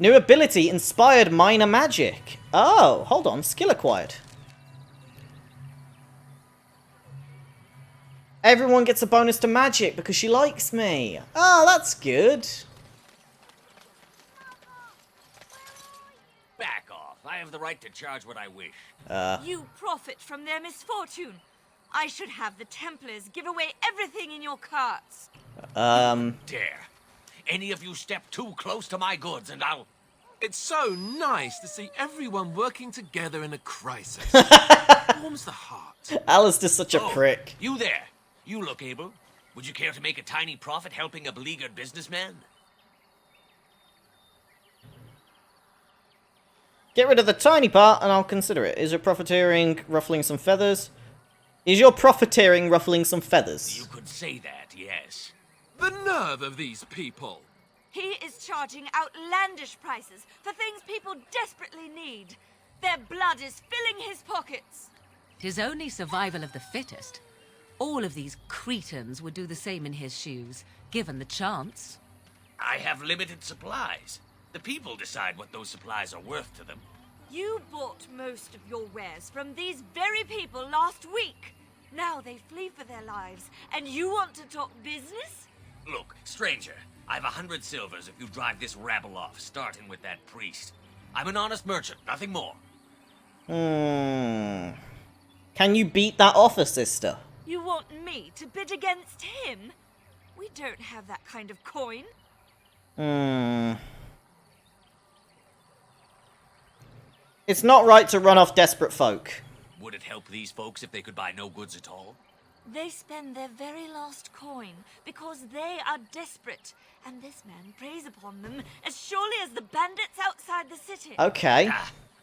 New ability, inspired minor magic. Oh, hold on. Skill acquired. Everyone gets a bonus to magic because she likes me. Oh, that's good. Back off. I have the right to charge what I wish. You profit from their misfortune. I should have the Templars give away everything in your carts. Dare. Any of you step too close to my goods and I'll... It's so nice to see everyone working together in a crisis. Warms the heart. Alistair's such a prick. You there. You look able. Would you care to make a tiny profit helping a beleaguered businessman? Get rid of the tiny part and I'll consider it. Is your profiteering ruffling some feathers? Is your profiteering ruffling some feathers? You could say that, yes. The nerve of these people. He is charging outlandish prices for things people desperately need. Their blood is filling his pockets. 'Tis only survival of the fittest. All of these cretins would do the same in his shoes, given the chance. I have limited supplies. The people decide what those supplies are worth to them. You bought most of your wares from these very people last week. Now they flee for their lives, and you want to talk business? Look, stranger, I've 100 silvers if you drive this rabble off, starting with that priest. I'm an honest merchant, nothing more. Can you beat that offer, sister? You want me to bid against him? We don't have that kind of coin. It's not right to run off desperate folk. Would it help these folks if they could buy no goods at all? They spend their very last coin because they are desperate, and this man preys upon them as surely as the bandits outside the city. Okay.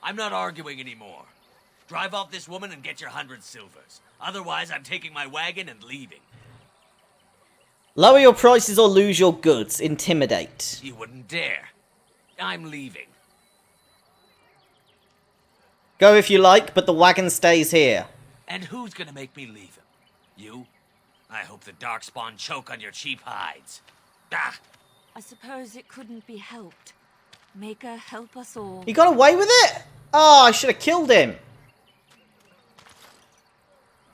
I'm not arguing anymore. Drive off this woman and get your 100 silvers. Otherwise, I'm taking my wagon and leaving. Lower your prices or lose your goods. Intimidate. You wouldn't dare. I'm leaving. Go if you like, but the wagon stays here. And who's gonna make me leave him? You? I hope the Darkspawn choke on your cheap hides. Ah! I suppose it couldn't be helped. Maker, help us all. He got away with it? Oh, I should have killed him.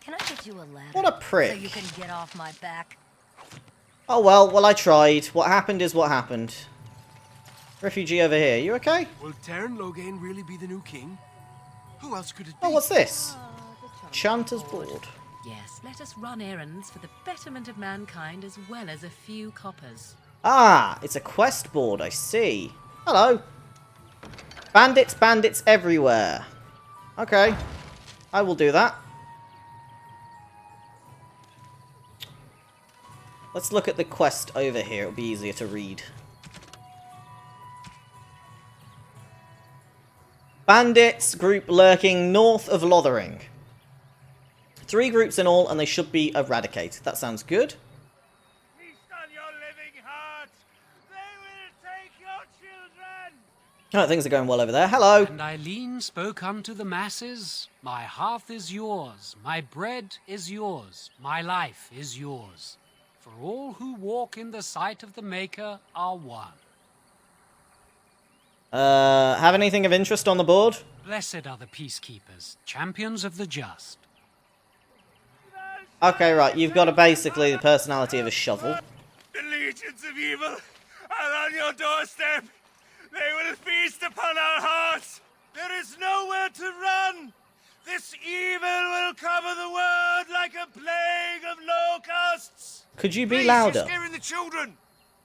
Can I get you a ladder? What a prick. So you can get off my back. Oh well, I tried. What happened is what happened. Refugee over here, you okay? Will Terran Loghain really be the new king? Who else could it be? Oh, what's this? Chanter's board. Yes, let us run errands for the betterment of mankind as well as a few coppers. Ah, it's a quest board, I see. Hello. Bandits, bandits everywhere. Okay, I will do that. Let's look at the quest over here, it'll be easier to read. Bandits group lurking north of Lothering. 3 groups in all, and they should be eradicated. That sounds good. Oh, things are going well over there. Hello. And Eileen spoke unto the masses, my hearth is yours, my bread is yours, my life is yours. For all who walk in the sight of the Maker are one. Have anything of interest on the board? Blessed are the peacekeepers, champions of the just. Okay, right, you've got basically the personality of a shovel. The legions of evil are on your doorstep. They will feast upon our hearts. There is nowhere to run. This evil will cover the world like a plague of locusts. Could you be Please, louder? you're scaring the children.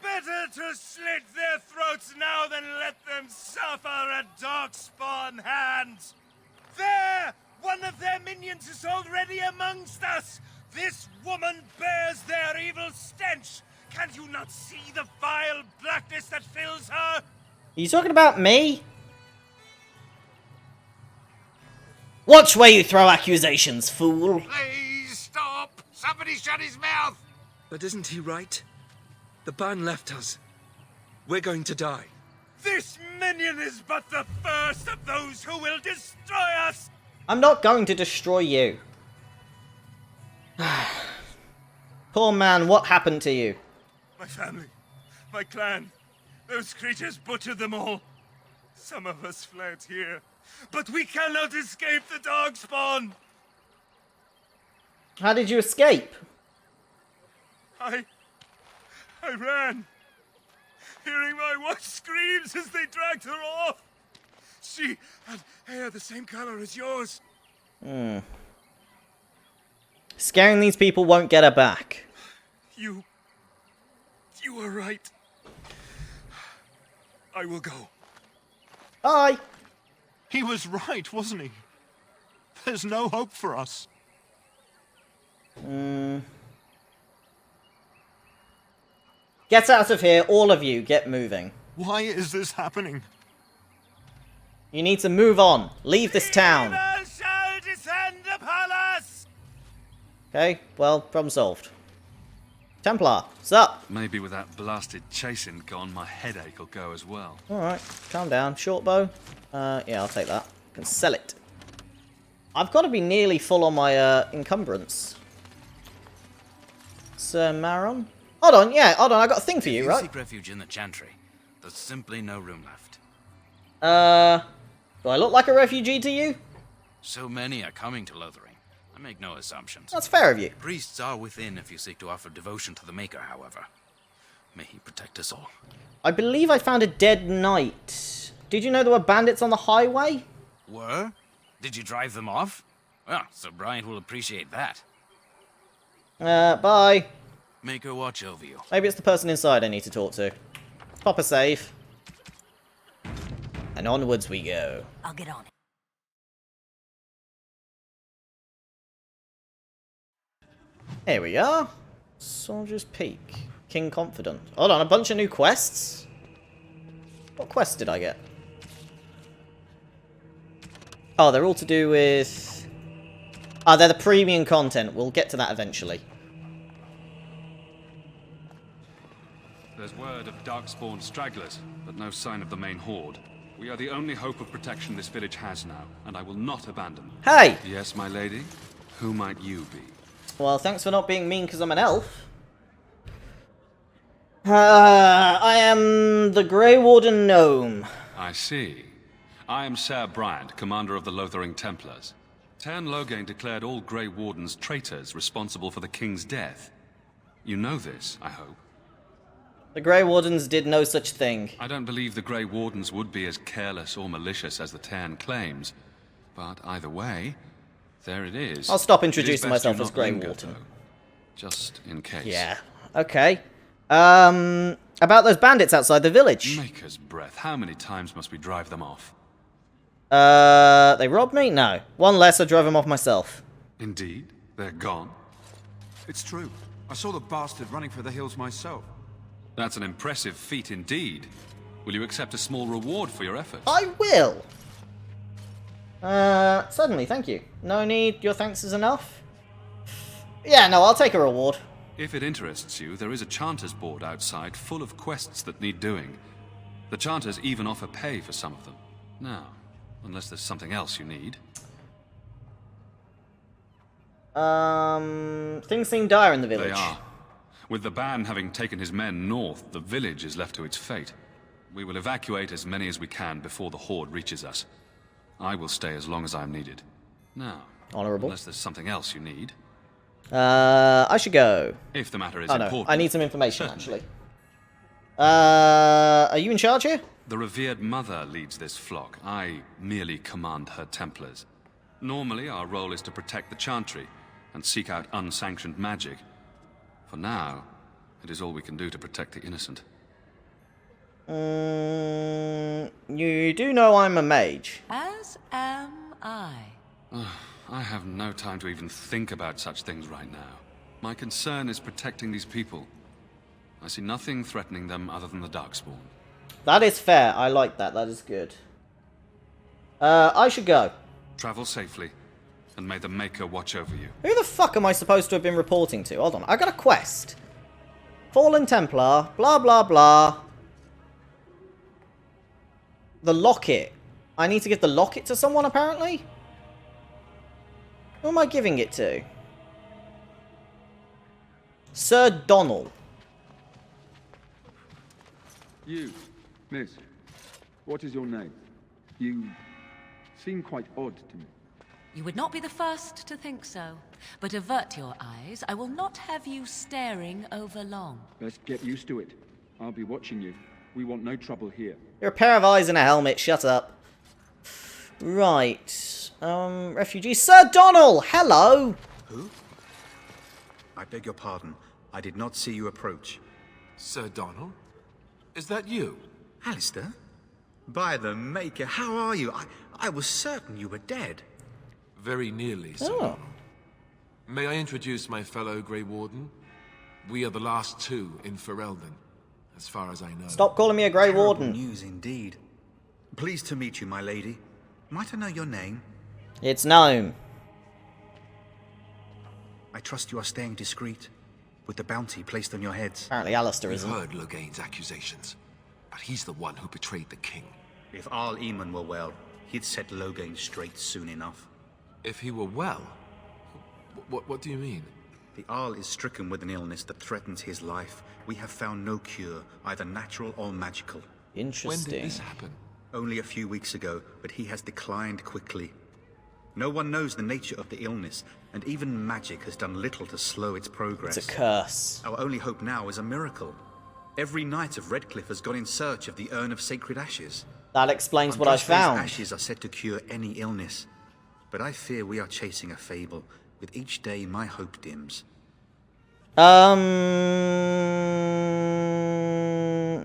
Better to slit their throats now than let them suffer at Darkspawn hands. There! One of their minions is already amongst us. This woman bears their evil stench. Can you not see the vile blackness that fills her? Are you talking about me? Watch where you throw accusations, fool. Please stop! Somebody shut his mouth! But isn't he right? The ban left us. We're going to die. This minion is but the first of those who will destroy us! I'm not going to destroy you. Poor man, what happened to you? My family, my clan, those creatures butchered them all. Some of us fled here, but we cannot escape the Darkspawn. How did you escape? I ran, hearing my wife's screams as they dragged her off. She had hair the same color as yours. Scaring these people won't get her back. You were right. I will go. Bye. He was right, wasn't he? There's no hope for us. Get out of here, all of you. Get moving. Why is this happening? You need to move on. Leave this town. Evil shall descend upon us. Okay, well, problem solved. Templar, what's up? Maybe with that blasted chasing gone, my headache will go as well. Alright, calm down. Short bow. Yeah, I'll take that. I can sell it. I've got to be nearly full on my encumbrance. Sir Maron? Hold on, yeah, hold on. I got a thing for you, right? Seek refuge in the Chantry. There's simply no room left. Do I look like a refugee to you? So many are coming to Lothering. I make no assumptions. That's fair of you. Priests are within if you seek to offer devotion to the Maker, however. May he protect us all. I believe I found a dead knight. Did you know there were bandits on the highway? Were? Did you drive them off? Well, Sir Brian will appreciate that. Bye. Maker watch over you. Maybe it's the person inside I need to talk to. Pop a save. And onwards we go. I'll get on it. Here we are. Soldier's Peak. King Confident. Hold on, a bunch of new quests? What quest did I get? Oh, they're all to do with... Oh, they're the premium content. We'll get to that eventually. There's word of Darkspawn stragglers, but no sign of the main horde. We are the only hope of protection this village has now, and I will not abandon. Hey! Yes, my lady? Who might you be? Well, thanks for not being mean because I'm an elf. I am the Grey Warden Gnome. I see. I am Sir Bryant, commander of the Lothering Templars. Terran Loghain declared all Grey Wardens traitors responsible for the king's death. You know this, I hope. The Grey Wardens did no such thing. I don't believe the Grey Wardens would be as careless or malicious as the Tairn claims. But either way, there it is. I'll stop It introducing is best myself you as not Grey linger, Warden. though, just in case. Yeah. Okay. About those bandits outside the village. Maker's breath. How many times must we drive them off? They robbed me? No. One less, I drove them off myself. Indeed. They're gone. It's true. I saw the bastard running for the hills myself. That's an impressive feat indeed. Will you accept a small reward for your efforts? I will. Certainly, thank you. No need, your thanks is enough? Yeah, no, I'll take a reward. If it interests you, there is a Chanters board outside full of quests that need doing. The Chanters even offer pay for some of them. Now, unless there's something else you need. Things seem dire in the village. They are. With the ban having taken his men north, the village is left to its fate. We will evacuate as many as we can before the Horde reaches us. I will stay as long as I'm needed. Now, honorable. Unless there's something else you need. I should go. If the matter is no, important. I need some information, actually. Are you in charge here? The revered mother leads this flock. I merely command her Templars. Normally, our role is to protect the Chantry and seek out unsanctioned magic. For now, it is all we can do to protect the innocent. You do know I'm a mage. As am I. I have no time to even think about such things right now. My concern is protecting these people. I see nothing threatening them other than the Darkspawn. That is fair. I like that. That is good. I should go. Travel safely, and may the Maker watch over you. Who the fuck am I supposed to have been reporting to? Hold on. I got a quest. Fallen Templar. Blah, blah, blah. The locket. I need to give the locket to someone, apparently? Who am I giving it to? Sir Donald. You, miss. What is your name? You seem quite odd to me. You would not be the first to think so. But avert your eyes. I will not have you staring over long. Best get used to it. I'll be watching you. We want no trouble here. You're a pair of eyes and a helmet. Shut up. Right. Refugee. Sir Donald! Hello! Who? I beg your pardon. I did not see you approach. Sir Donald? Is that you? Alistair? By the Maker, how are you? I was certain you were dead. Very nearly, Sir Donald. May I introduce my fellow Grey Warden? We are the last two in Ferelden, as far as I know. Stop calling me a Grey Warden. News indeed. Pleased to meet you, my lady. Might I know your name? It's Gnome. I trust you are staying discreet, with the bounty placed on your heads. Apparently Alistair We've isn't. heard Loghain's accusations, but he's the one who betrayed the king. If Arl Eamon were well, he'd set Loghain straight soon enough. If he were well? What do you mean? The Arl is stricken with an illness that threatens his life. We have found no cure, either natural or magical. Interesting. When did this happen? Only a few weeks ago, but he has declined quickly. No one knows the nature of the illness, and even magic has done little to slow its progress. It's a curse. Our only hope now is a miracle. Every knight of Redcliffe has gone in search of the Urn of Sacred Ashes. That explains what I Androste's found. ashes are said to cure any illness. But I fear we are chasing a fable. With each day, my hope dims.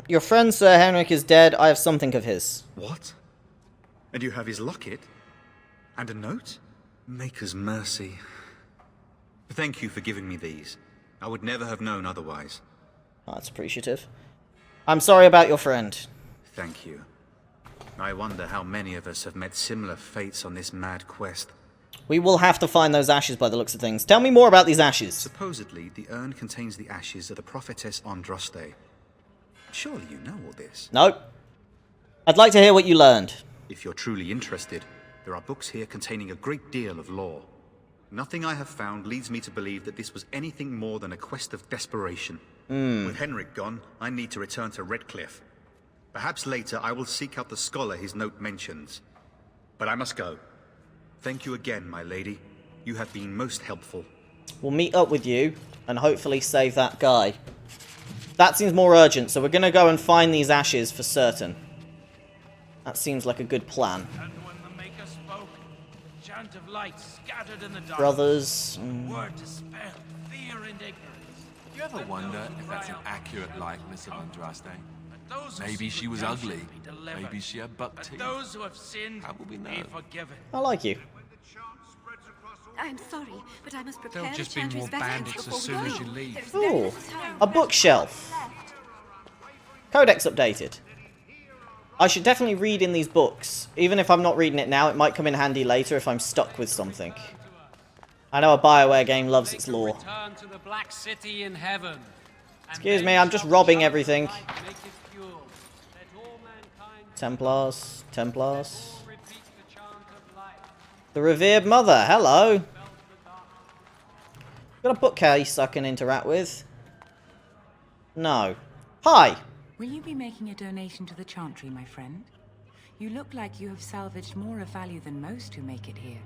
Your friend Sir Henrik is dead. I have something of his. What? And you have his locket? And a note? Maker's mercy. Thank you for giving me these. I would never have known otherwise. Oh, that's appreciative. I'm sorry about your friend. Thank you. I wonder how many of us have met similar fates on this mad quest. We will have to find those ashes by the looks of things. Tell me more about these ashes. Supposedly, the urn contains the ashes of the prophetess Androste. Surely you know all this. Nope. I'd like to hear what you learned. If you're truly interested, there are books here containing a great deal of lore. Nothing I have found leads me to believe that this was anything more than a quest of desperation. With Henrik gone, I need to return to Redcliffe. Perhaps later I will seek out the scholar his note mentions. But I must go. Thank you again, my lady. You have been most helpful. We'll meet up with you and hopefully save that guy. That seems more urgent, so we're going to go and find these ashes for certain. That seems like a good plan. And when the Maker spoke, a chant of light scattered in the dark. Brothers. Word dispelled fear and ignorance. Do you ever wonder if that's an accurate likeness of Andraste? Maybe she was ugly. Maybe she had buck teeth. Those who have sinned How will we know? be forgiven. I like you. I'm sorry, but I must prepare There'll just be the more bandits as soon as you leave. Ooh, a bookshelf. Codex updated. I should definitely read in these books. Even if I'm not reading it now, it might come in handy later if I'm stuck with something. I know a BioWare game loves its lore. Return to the Black City in heaven. Excuse me, I'm just robbing everything. Templars, Templars. The Revered Mother, hello. Got a bookcase I can interact with? No. Hi. Will you be making a donation to the Chantry, my friend? You look like you have salvaged more of value than most who make it here.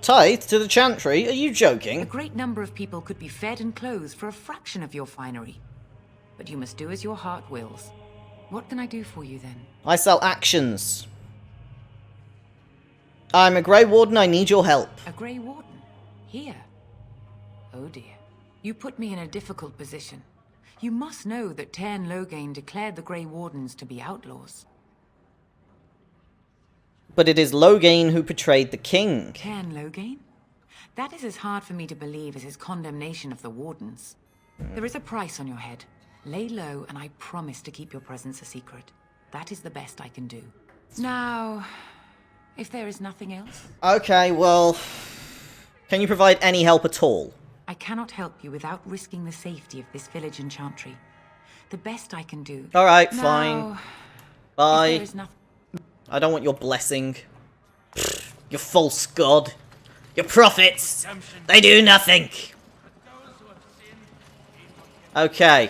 Tithe to the Chantry? Are you joking? A great number of people could be fed and clothed for a fraction of your finery. But you must do as your heart wills. What can I do for you, then? I sell actions. I'm a Grey Warden, I need your help. A Grey Warden? Here? Oh dear. You put me in a difficult position. You must know that Tairn Loghain declared the Grey Wardens to be outlaws. But it is Loghain who betrayed the king. Tairn Loghain? That is as hard for me to believe as his condemnation of the Wardens. There is a price on your head. Lay low, and I promise to keep your presence a secret. That is the best I can do. Now, if there is nothing else... Okay, well... Can you provide any help at all? I cannot help you without risking the safety of this village and Chantry. The best I can do... Alright, now, fine. Bye. If there is nothing... I don't want your blessing. Your false god. Your prophets. They do nothing. Okay.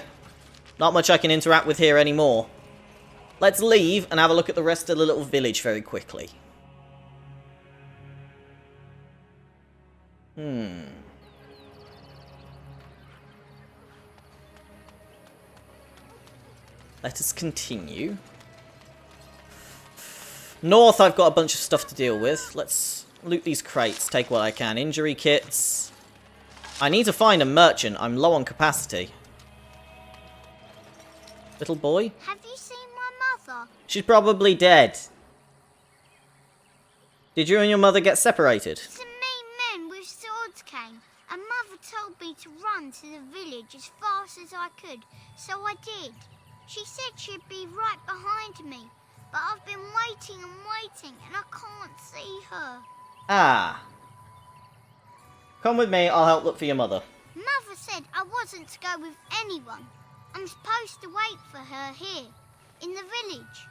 Not much I can interact with here anymore. Let's leave and have a look at the rest of the little village very quickly. Let us continue. North, I've got a bunch of stuff to deal with. Let's loot these crates, take what I can. Injury kits. I need to find a merchant. I'm low on capacity. Little boy? Have you seen my mother? She's probably dead. Did you and your mother get separated? Some mean men with swords came, and Mother told me to run to the village as fast as I could, so I did. She said she'd be right behind me, but I've been waiting and waiting, and I can't see her. Ah. Come with me, I'll help look for your mother. Mother said I wasn't to go with anyone. I'm supposed to wait for her here, in the village.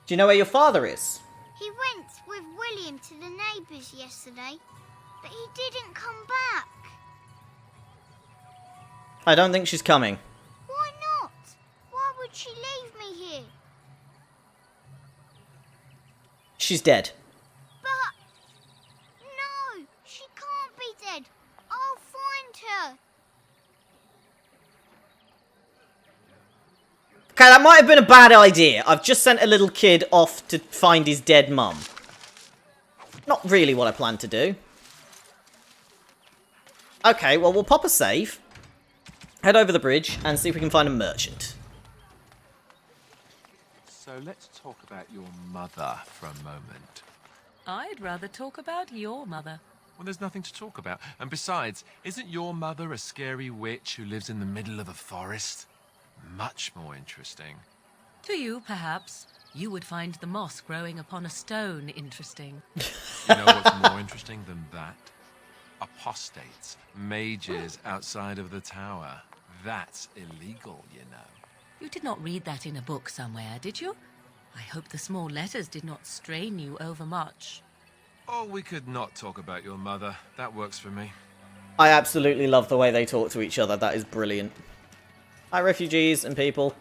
Do you know where your father is? He went with William to the neighbours yesterday, but he didn't come back. I don't think she's coming. Why not? Why would she leave me here? She's dead. But... no, she can't be dead. I'll find her. Okay, that might have been a bad idea. I've just sent a little kid off to find his dead mum. Not really what I planned to do. Okay, well, we'll pop a save. Head over the bridge and see if we can find a merchant. So let's talk about your mother for a moment. I'd rather talk about your mother. Well, there's nothing to talk about. And besides, isn't your mother a scary witch who lives in the middle of a forest? Much more interesting. To you, perhaps. You would find the moss growing upon a stone interesting. You know what's more interesting than that? Apostates, mages outside of the tower. That's illegal, you know. You did not read that in a book somewhere, did you? I hope the small letters did not strain you overmuch. Oh, we could not talk about your mother. That works for me. I absolutely love the way they talk to each other. That is brilliant. Hi, refugees and people.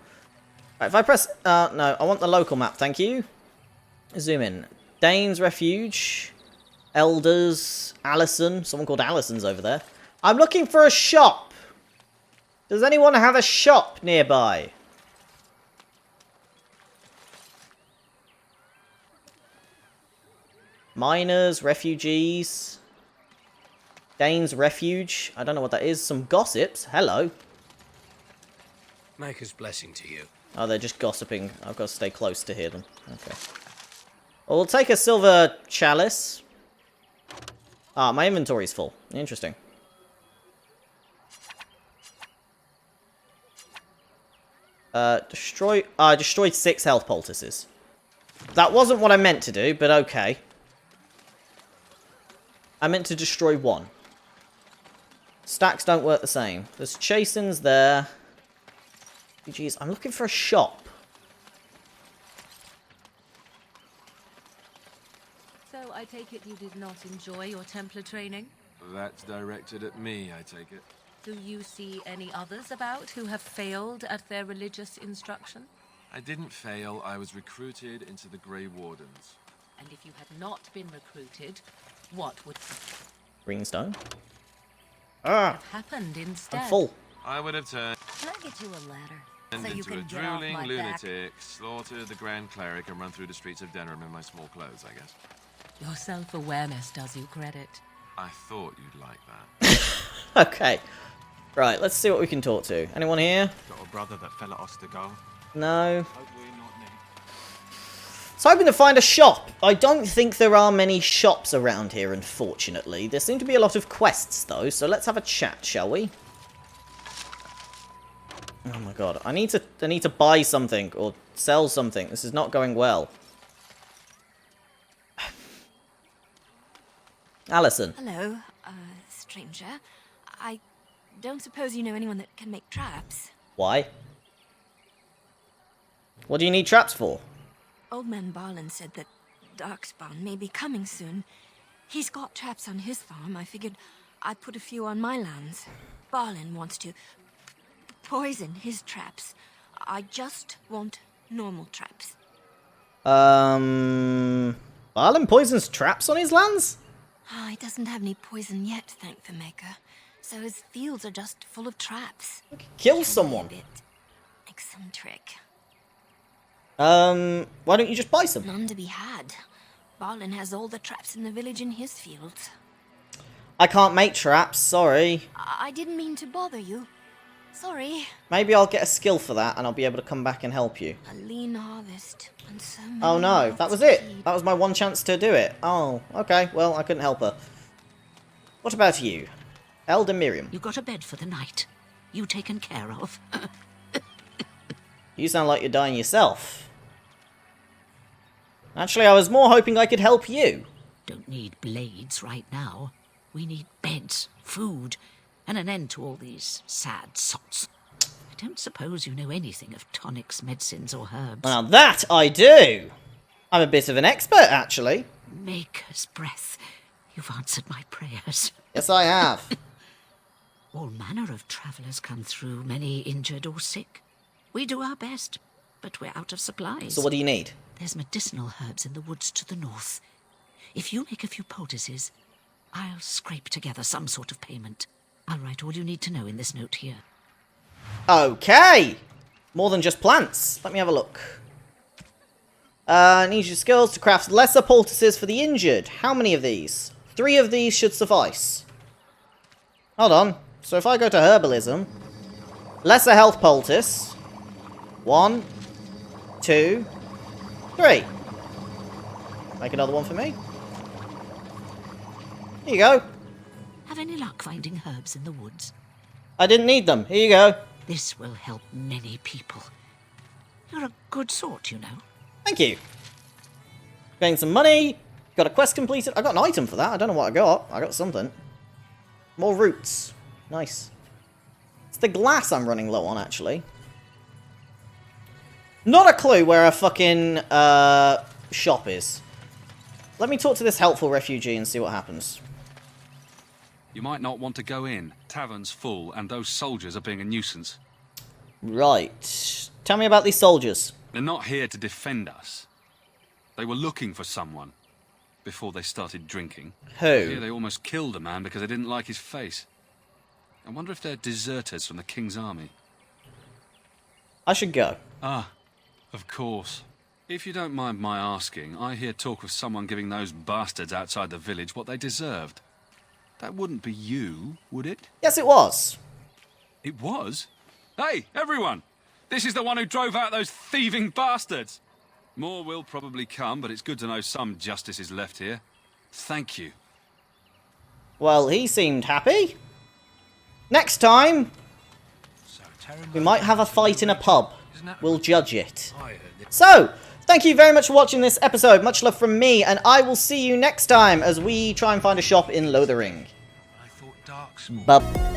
Right, if I press... no, I want the local map, thank you. Zoom in. Dane's Refuge. elders. Allison. Someone called Allison's over there. I'm looking for a shop. Does anyone have a shop nearby? Miners, refugees. Dane's Refuge. I don't know what that is. Some gossips. Hello. Maker's blessing to you. Oh, they're just gossiping. I've got to stay close to hear them. Okay. Well, we'll take a silver chalice. Ah, my inventory's full. Interesting. Destroyed 6 health poultices. That wasn't what I meant to do, but okay. I meant to destroy 1. Stacks don't work the same. There's Chasen's there. Jeez, I'm looking for a shop. So I take it you did not enjoy your Templar training? That's directed at me, I take it. Do you see any others about who have failed at their religious instruction? I didn't fail. I was recruited into the Grey Wardens. And if you had not been recruited, what would Greenstone? have happened instead? I'm full. I would have turned Can I get you a ladder? So you into a can get off drooling my lunatic, slaughtered the Grand Cleric, and run through the streets of Denham in my small clothes, I guess. back. Your self-awareness does you credit. I thought you'd like that. Okay. Right, let's see what we can talk to. Anyone here? Got a brother that fell at Ostergal. No. So hoping to find a shop. I don't think there are many shops around here, unfortunately. There seem to be a lot of quests, though, so let's have a chat, shall we? Oh my god, I need to buy something or sell something. This is not going well. Allison. Hello, stranger. I don't suppose you know anyone that can make traps. Why? What do you need traps for? Old man Barlin said that Darkspawn may be coming soon. He's got traps on his farm. I figured I'd put a few on my lands. Barlin wants to poison his traps. I just want normal traps. Barlin poisons traps on his lands? He doesn't have any poison yet, thank the Maker. So his fields are just full of traps. Kill someone. A bit eccentric. Why don't you just buy some? None to be had. Barlin has all the traps in the village in his fields. I can't make traps, sorry. I didn't mean to bother you. Sorry. Maybe I'll get a skill for that and I'll be able to come back and help you. A lean harvest and so many Oh no, that was it. That was my one chance to do it. Oh, okay, well, I couldn't help her. What about you? Elder Miriam. You got a bed for the night. You taken care of. You sound like you're dying yourself. Actually, I was more hoping I could help you. Don't need blades right now. We need beds, food, and an end to all these sad sots. I don't suppose you know anything of tonics, medicines, or herbs. Now that I do! I'm a bit of an expert, actually. Maker's breath. You've answered my prayers. Yes, I have. All manner of travellers come through, many injured or sick. We do our best, but we're out of supplies. So what do you need? There's medicinal herbs in the woods to the north. If you make a few poultices, I'll scrape together some sort of payment. I'll write all you need to know in this note here. Okay! More than just plants. Let me have a look. Need your skills to craft lesser poultices for the injured. How many of these? 3 of these should suffice. Hold on. So if I go to herbalism, lesser health poultice. 1, 2, 3. Make another one for me. Here you go. Have any luck finding herbs in the woods? I didn't need them. Here you go. This will help many people. You're a good sort, you know. Thank you. Getting some money. Got a quest completed. I got an item for that. I don't know what I got. I got something. More roots. Nice. It's the glass I'm running low on, actually. Not a clue where a fucking shop is. Let me talk to this helpful refugee and see what happens. You might not want to go in. Tavern's full, and those soldiers are being a nuisance. Right. Tell me about these soldiers. They're not here to defend us. They were looking for someone. before they started drinking. Who? Here they almost killed a man because they didn't like his face. I wonder if they're deserters from the king's army. I should go. Ah, of course. If you don't mind my asking, I hear talk of someone giving those bastards outside the village what they deserved. That wouldn't be you, would it? Yes, it was. It was? Hey, everyone! This is the one who drove out those thieving bastards! More will probably come, but it's good to know some justice is left here. Thank you. Well, he seemed happy. Next time, we might have a fight in a pub. We'll judge it. So, thank you very much for watching this episode. Much love from me, and I will see you next time as we try and find a shop in Lothering. Bye.